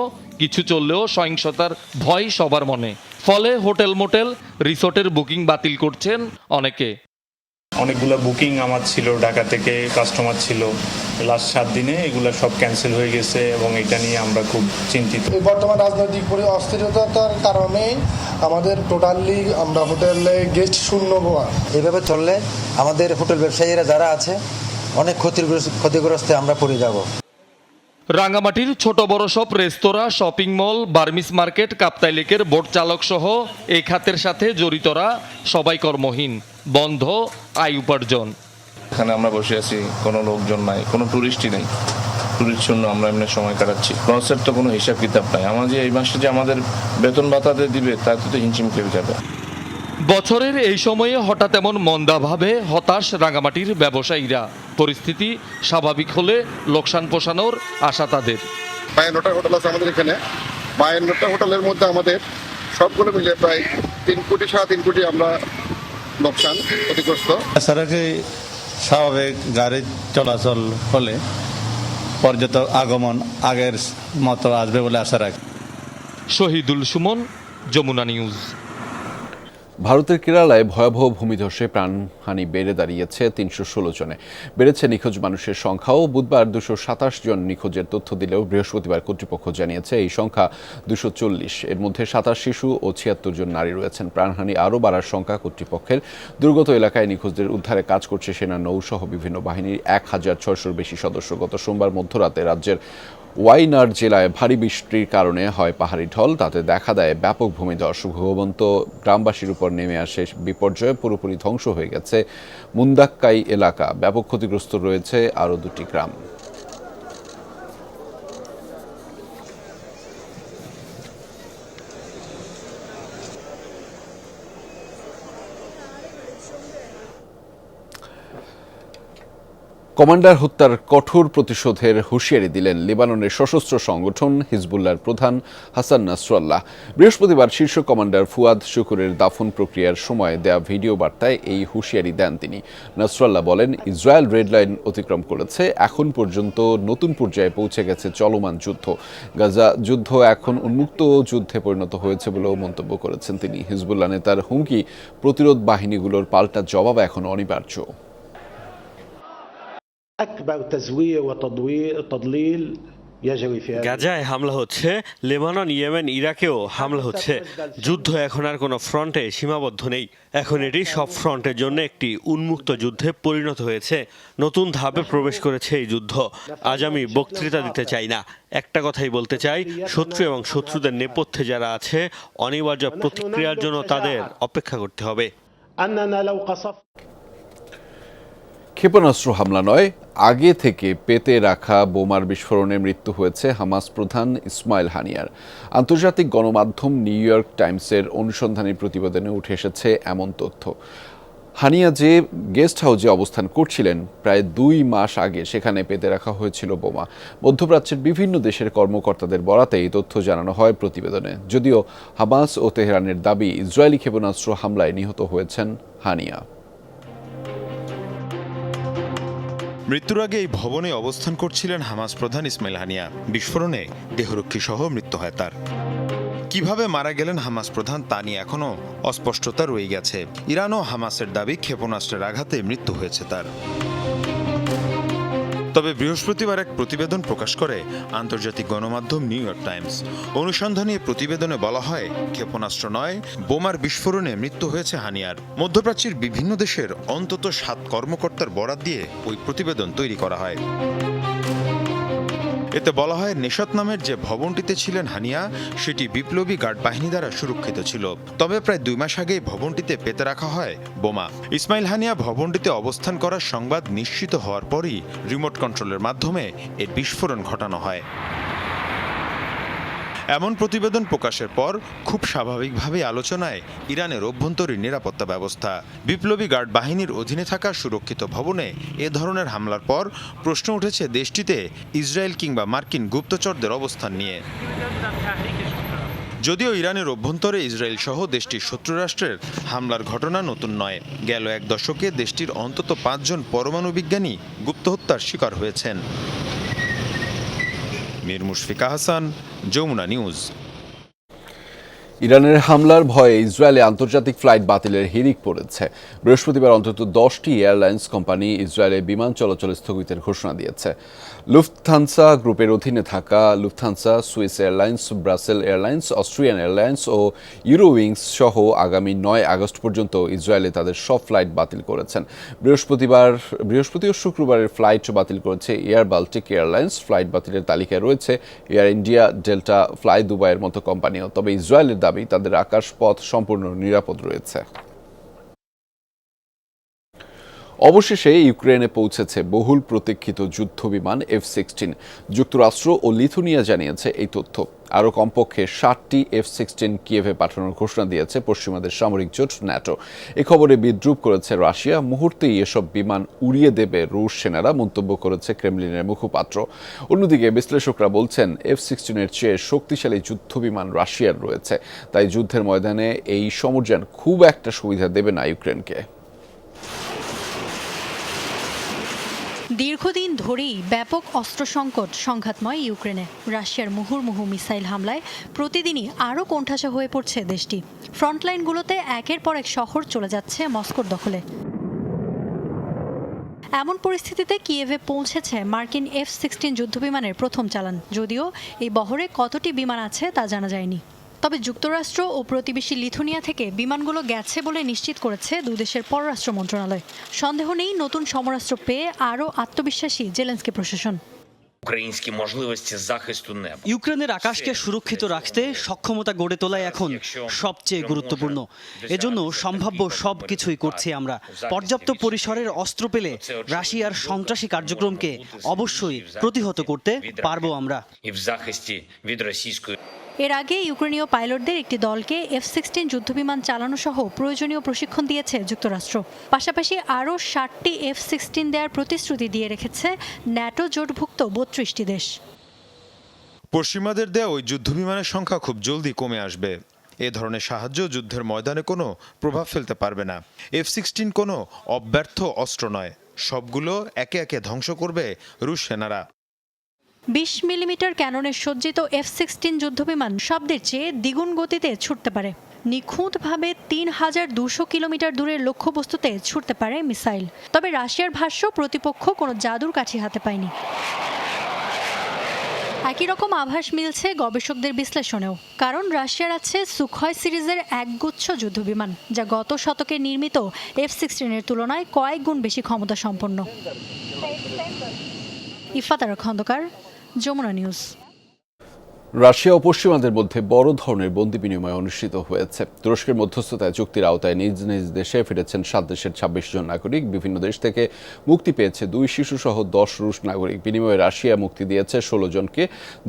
কিছু চললেও সহিংসতার ভয় সবার মনে। ফলে হোটেল মোটেল রিসোর্টের বুকিং বাতিল করছেন অনেকে। অনেকগুলো বুকিং আমার ছিল, ঢাকা থেকে কাস্টমার ছিল। লাস্ট 7 দিনে এগুলো সব ক্যান্সেল হয়ে গেছে এবং এটা নিয়ে আমরা খুব চিন্তিত। বর্তমান রাজনৈতিক অস্থিরতার কারণে আমাদের টোটালি আমরা হোটেলে গেস্ট শূন্য হওয়া। এভাবে চললে আমাদের হোটেল ব্যবসায়ীরা যারা আছে অনেক ক্ষতিগ্রস্তে আমরা পড়ে যাব। রাঙ্গামাটির ছোট বড় সব রেস্তোরাঁ, shopping mall, Burmese market, Kaptai লেকের বোট চালক সহ এই খাতের সাথে জড়িতরা সবাই কর্মহীন, বন্ধ আয় উপার্জন। এখানে আমরা বসে আছি, কোনো লোকজন নাই, কোনো টুরিস্টই নেই। টুরিস্ট জন্য আমরা এমনি সময় কাটাচ্ছি। লসের তো কোনো হিসাব কিতাব নাই। আমার যে এই মাসে যে আমাদের বেতন ভাতাতে দিবে তাতে তো হিমশিম খেয়ে যাবে। বছরের এই সময়ে হঠাৎ এমন মন্দাভাবে হতাশ রাঙ্গামাটির ব্যবসায়ীরা। পরিস্থিতি স্বাভাবিক হলে লোকসান পোষানোর আশা তাদের। 52টা হোটেল আছে আমাদের এখানে। 52টা হোটেলের মধ্যে আমাদের সবগুলো মিলে প্রায় 3 কোটি 3.5 কোটি আমরা লোকসান, ক্ষতিগ্রস্ত। সড়কে স্বাভাবিক গাড়ি চলাচল হলে পর্যটক আগমন আগের মতো আসবে বলে আশা রাখি। শহীদুল সুমন, যমুনা নিউজ। ভারতের কেরালায় ভয়াবহ ভূমিধসে প্রাণহানি বেড়ে দাঁড়িয়েছে 316 জনে। বেড়েছে নিখোঁজ মানুষের সংখ্যাও। বুধবার 227 জন নিখোঁজের তথ্য দিলেও বৃহস্পতিবার কর্তৃপক্ষ জানিয়েছে এই সংখ্যা 240। এর মধ্যে 27 শিশু ও 76 জন নারী রয়েছেন। প্রাণহানি আরও বাড়ার সংখ্যা কর্তৃপক্ষের। দুর্গত এলাকায় নিখোঁজদের উদ্ধারে কাজ করছে সেনা, নৌসহ বিভিন্ন বাহিনীর 1600-র বেশি সদস্য। গত সোমবার মধ্যরাতে রাজ্যের ওয়াইনাড জেলায় ভারী বৃষ্টির কারণে হয় পাহাড়ি ঢল, তাতে দেখা দেয় ব্যাপক ভূমিধস। ঘুমন্ত গ্রামবাসীর উপর নেমে আসে বিপর্যয়ে। পুরোপুরি ধ্বংস হয়ে গেছে মুন্দাক্কাই এলাকা। ব্যাপক ক্ষতিগ্রস্ত রয়েছে আরও 2টি গ্রাম। কমান্ডার হত্যার কঠোর প্রতিশোধের হুঁশিয়ারি দিলেন লেবাননের সশস্ত্র সংগঠন হিজবুল্লাহর প্রধান হাসান নাসরাল্লাহ। বৃহস্পতিবার শীর্ষ কমান্ডার ফুয়াদ শুকুরের দাফন প্রক্রিয়ার সময় দেয়া ভিডিও বার্তায় এই হুঁশিয়ারি দেন তিনি। নাসরাল্লাহ বলেন, ইসরায়েল রেড লাইন অতিক্রম করেছে। এখন পর্যন্ত নতুন পর্যায়ে পৌঁছে গেছে চলমান যুদ্ধ। গাজা যুদ্ধ এখন উন্মুক্ত যুদ্ধে পরিণত হয়েছে বলেও মন্তব্য করেছেন তিনি। হিজবুল্লাহ নেতার হুমকি, প্রতিরোধ বাহিনীগুলোর পাল্টা জবাব এখন অনিবার্য। গাজায় হামলা হচ্ছে, লেবানন, ইয়েমেন, ইরাকেও হামলা হচ্ছে। যুদ্ধ এখন আর কোনো ফ্রন্টে সীমাবদ্ধ নেই। এখন এটি সব ফ্রন্টের জন্য একটি উন্মুক্ত যুদ্ধে পরিণত হয়েছে। নতুন ধাপে প্রবেশ করেছে এই যুদ্ধ। আজ আমি বক্তৃতা দিতে চাই না, একটা কথাই বলতে চাই, শত্রু এবং শত্রুদের নেপথ্যে যারা আছে, অনিবার্য প্রতিক্রিয়ার জন্য তাদের অপেক্ষা করতে হবে। ক্ষেপণাস্ত্র হামলা নয়, আগে থেকে পেতে রাখা বোমার বিস্ফোরণে মৃত্যু হয়েছে হামাস প্রধান ইসমাইল হানিয়ার। আন্তর্জাতিক গণমাধ্যম নিউ ইয়র্ক টাইমসের অনুসন্ধানী প্রতিবেদনে উঠে এসেছে এমন তথ্য। হানিয়া যে গেস্ট হাউসে অবস্থান করছিলেন প্রায় 2 মাস আগে, সেখানে পেতে রাখা হয়েছিল বোমা। মধ্যপ্রাচ্যের বিভিন্ন দেশের কর্মকর্তাদের বরাতে এই তথ্য জানানো হয় প্রতিবেদনে। যদিও হামাস ও তেহরানের দাবি, ইসরায়েলি ক্ষেপণাস্ত্র হামলায় নিহত হয়েছেন হানিয়া। মৃত্যুর আগে এই ভবনে অবস্থান করছিলেন হামাস প্রধান ইসমাইল হানিয়া। বিস্ফোরণে দেহরক্ষী সহ মৃত্যু হয় তার। কিভাবে মারা গেলেন হামাস প্রধান তা নিয়ে এখনও অস্পষ্টতা রয়ে গেছে। ইরান ও হামাসের দাবি, ক্ষেপণাস্ত্রের আঘাতে মৃত্যু হয়েছে তার। তবে বৃহস্পতিবার এক প্রতিবেদন প্রকাশ করে আন্তর্জাতিক গণমাধ্যম নিউ ইয়র্ক টাইমস। অনুসন্ধানী প্রতিবেদনে বলা হয়, ক্ষেপণাস্ত্র নয়, বোমার বিস্ফোরণে মৃত্যু হয়েছে হানিয়ার। মধ্যপ্রাচ্যের বিভিন্ন দেশের অন্তত 7 কর্মকর্তার বরাত দিয়ে ওই প্রতিবেদন তৈরি করা হয়। এতে বলা হয়, নেশাত নামের যে ভবনটিতে ছিলেন হানিয়া, সেটি বিপ্লবী গার্ড বাহিনী দ্বারা সুরক্ষিত ছিল। তবে প্রায় 2 মাস আগেই ভবনটিতে পেতে রাখা হয় বোমা। ইসমাইল হানিয়া ভবনটিতে অবস্থান করার সংবাদ নিশ্চিত হওয়ার পরই রিমোট কন্ট্রোলের মাধ্যমে এর বিস্ফোরণ ঘটানো হয়। এমন প্রতিবেদন প্রকাশের পর খুব স্বাভাবিকভাবেই আলোচনায় ইরানের অভ্যন্তরীণ নিরাপত্তা ব্যবস্থা। বিপ্লবী গার্ড বাহিনীর অধীনে থাকা সুরক্ষিত ভবনে এ ধরনের হামলার পর প্রশ্ন উঠেছে দেশটিতে ইসরায়েল কিংবা মার্কিন গুপ্তচরদের অবস্থান নিয়ে। যদিও ইরানের অভ্যন্তরে ইসরায়েল সহ দেশটির শত্রুরাষ্ট্রের হামলার ঘটনা নতুন নয়। গেল 1 দশকে দেশটির অন্তত 5 জন পরমাণু বিজ্ঞানী গুপ্তহত্যার শিকার হয়েছেন। মীর মুশফিকা হাসান, যমুনা নিউজ। ইরানের হামলার ভয়ে ইসরায়েলে আন্তর্জাতিক ফ্লাইট বাতিলের হিড়িক পড়েছে। বৃহস্পতিবার অন্তত 10টি এয়ারলাইন্স কোম্পানি ইসরায়েলে বিমান চলাচল স্থগিতের ঘোষণা দিয়েছে। লুফথানসা গ্রুপের অধীনে থাকা Lufthansa, Swiss airlines, Brussels airlines, Austrian airlines ও ইউরোউইংস সহ আগামী 9 আগস্ট পর্যন্ত ইসরায়েলে তাদের সব ফ্লাইট বাতিল করেছেন। বৃহস্পতি ও শুক্রবারের ফ্লাইট বাতিল করেছে এয়ার বাল্টিক এয়ারলাইন্স। ফ্লাইট বাতিলের তালিকায় রয়েছে এয়ার ইন্ডিয়া, ডেল্টা, ফ্লাই দুবাইয়ের মতো কোম্পানিও। তবে ইসরায়েলের দাবি তাদের আকাশপথ সম্পূর্ণ নিরাপদ রয়েছে। অবশেষে ইউক্রেনে পৌঁছেছে বহুল প্রতীক্ষিত যুদ্ধবিমান F-16। যুক্তরাষ্ট্র ও লিথুনিয়া জানিয়েছে এই তথ্য। আরও কমপক্ষে 60টি F-16 কিয়েভে পাঠানোর ঘোষণা দিয়েছে পশ্চিমাদের সামরিক জোট ন্যাটো। এ খবরে বিদ্রূপ করেছে রাশিয়া। মুহূর্তেই এসব বিমান উড়িয়ে দেবে রুশ সেনারা, মন্তব্য করেছে ক্রেমলিনের মুখপাত্র। অন্যদিকে বিশ্লেষকরা বলছেন F-16-এর চেয়ে শক্তিশালী যুদ্ধবিমান রাশিয়ার রয়েছে, তাই যুদ্ধের ময়দানে এই সমরযান খুব একটা সুবিধা দেবে না ইউক্রেনকে। দীর্ঘদিন ধরেই ব্যাপক অস্ত্র সংকট সংঘাতময় ইউক্রেনে। রাশিয়ার মুহুর্মুহু মিসাইল হামলায় প্রতিদিনই আরও কোণঠাসা হয়ে পড়ছে দেশটি। ফ্রন্টলাইনগুলোতে একের পর এক শহর চলে যাচ্ছে মস্কোর দখলে। এমন পরিস্থিতিতে কিয়েভে পৌঁছেছে মার্কিন F-16 যুদ্ধবিমানের প্রথম চালান। যদিও এই বহরে কতটি বিমান আছে তা জানা যায়নি। তবে যুক্তরাষ্ট্র ও প্রতিবেশী লিথুনিয়া থেকে বিমানগুলো গেছে বলে নিশ্চিত করেছে দুদেশের পররাষ্ট্র মন্ত্রণালয়। সন্দেহ নেই, নতুন সমরাস্ত্র পেয়ে আরও আত্মবিশ্বাসী জেলেনস্কি প্রশাসন। ইউক্রেনের আকাশকে সুরক্ষিত রাখতে সক্ষমতা গড়ে তোলাই এখন সবচেয়ে গুরুত্বপূর্ণ। এজন্য সম্ভাব্য সব কিছুই করছি আমরা। পর্যাপ্ত পরিসরের অস্ত্র পেলে রাশিয়ার সন্ত্রাসী কার্যক্রমকে অবশ্যই প্রতিহত করতে পারবো আমরা। এর আগে ইউক্রেনীয় পাইলটদের একটি দলকে F-16 যুদ্ধবিমান চালানো সহ প্রয়োজনীয় প্রশিক্ষণ দিয়েছে যুক্তরাষ্ট্র। পাশাপাশি আরও 60টি F-16 দেওয়ার প্রতিশ্রুতি দিয়ে রেখেছে ন্যাটো জোটভুক্ত 32টি দেশ। পশ্চিমাদের দেওয়া ওই যুদ্ধবিমানের সংখ্যা খুব জলদি কমে আসবে। এ ধরনের সাহায্য যুদ্ধের ময়দানে কোনো প্রভাব ফেলতে পারবে না। F-16 কোনো অব্যর্থ অস্ত্র নয়, সবগুলো একে একে ধ্বংস করবে রুশ সেনারা। 20 মিলিমিটার ক্যাননের সজ্জিত F-16 যুদ্ধবিমান শব্দের চেয়ে দ্বিগুণ গতিতে ছুটতে পারে। নিখুঁতভাবে 3200 কিলোমিটার দূরের লক্ষ্যবস্তুতে ছুটতে পারে মিসাইল। তবে রাশিয়ার ভাষ্য, প্রতিপক্ষ কোনো জাদুর কাঠি হাতে পায়নি। একই রকম আভাস মিলছে গবেষকদের বিশ্লেষণেও। কারণ রাশিয়ার আছে সুখয় সিরিজের একগুচ্ছ যুদ্ধবিমান, যা গত শতকে নির্মিত F-16-এর তুলনায় কয়েক গুণ বেশি ক্ষমতা সম্পন্ন। ইফাতারা খন্দকার, যমুনা নিউজ। রাশিয়া ও পশ্চিমাদের মধ্যে বড় ধরনের বন্দি বিনিময় অনুষ্ঠিত হয়েছে। তুরস্কের মধ্যস্থতায় চুক্তির আওতায় নিজ নিজ দেশে ফিরেছেন 7 দেশের 26 জন নাগরিক। বিভিন্ন দেশ থেকে মুক্তি পেয়েছে 2 শিশুসহ 10 রুশ নাগরিক। বিনিময়ে রাশিয়া মুক্তি দিয়েছে 16 জনকে,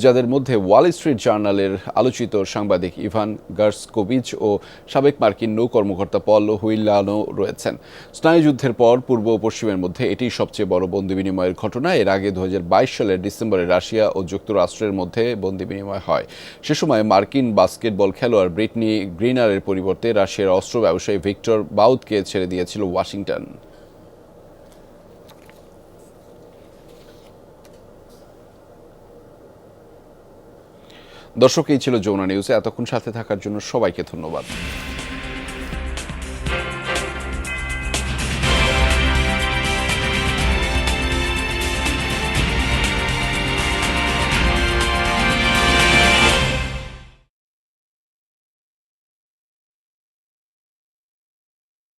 যাদের মধ্যে ওয়াল স্ট্রিট জার্নালের আলোচিত সাংবাদিক ইভান গার্সকোভিচ ও সাবেক মার্কিন নৌ কর্মকর্তা পল হুইলানো রয়েছেন। স্নায়ুযুদ্ধের পর পূর্ব ও পশ্চিমের মধ্যে এটি সবচেয়ে বড় বন্দি বিনিময়ের ঘটনা। এর আগে 2022 সালের ডিসেম্বরে রাশিয়া ও যুক্তরাষ্ট্রের মধ্যে বন্দি বিনিময় হয়। সে সময় মার্কিন বাস্কেটবল খেলোয়াড় ব্রিটনি গ্রিনারের পরিবর্তে রাশিয়ার অস্ত্র ব্যবসায়ী ভিক্টর বাউদকে ছেড়ে দিয়েছিল ওয়াশিংটন। দর্শক, এই ছিল যমুনা নিউজে। এতক্ষণ সাথে থাকার জন্য সবাইকে ধন্যবাদ।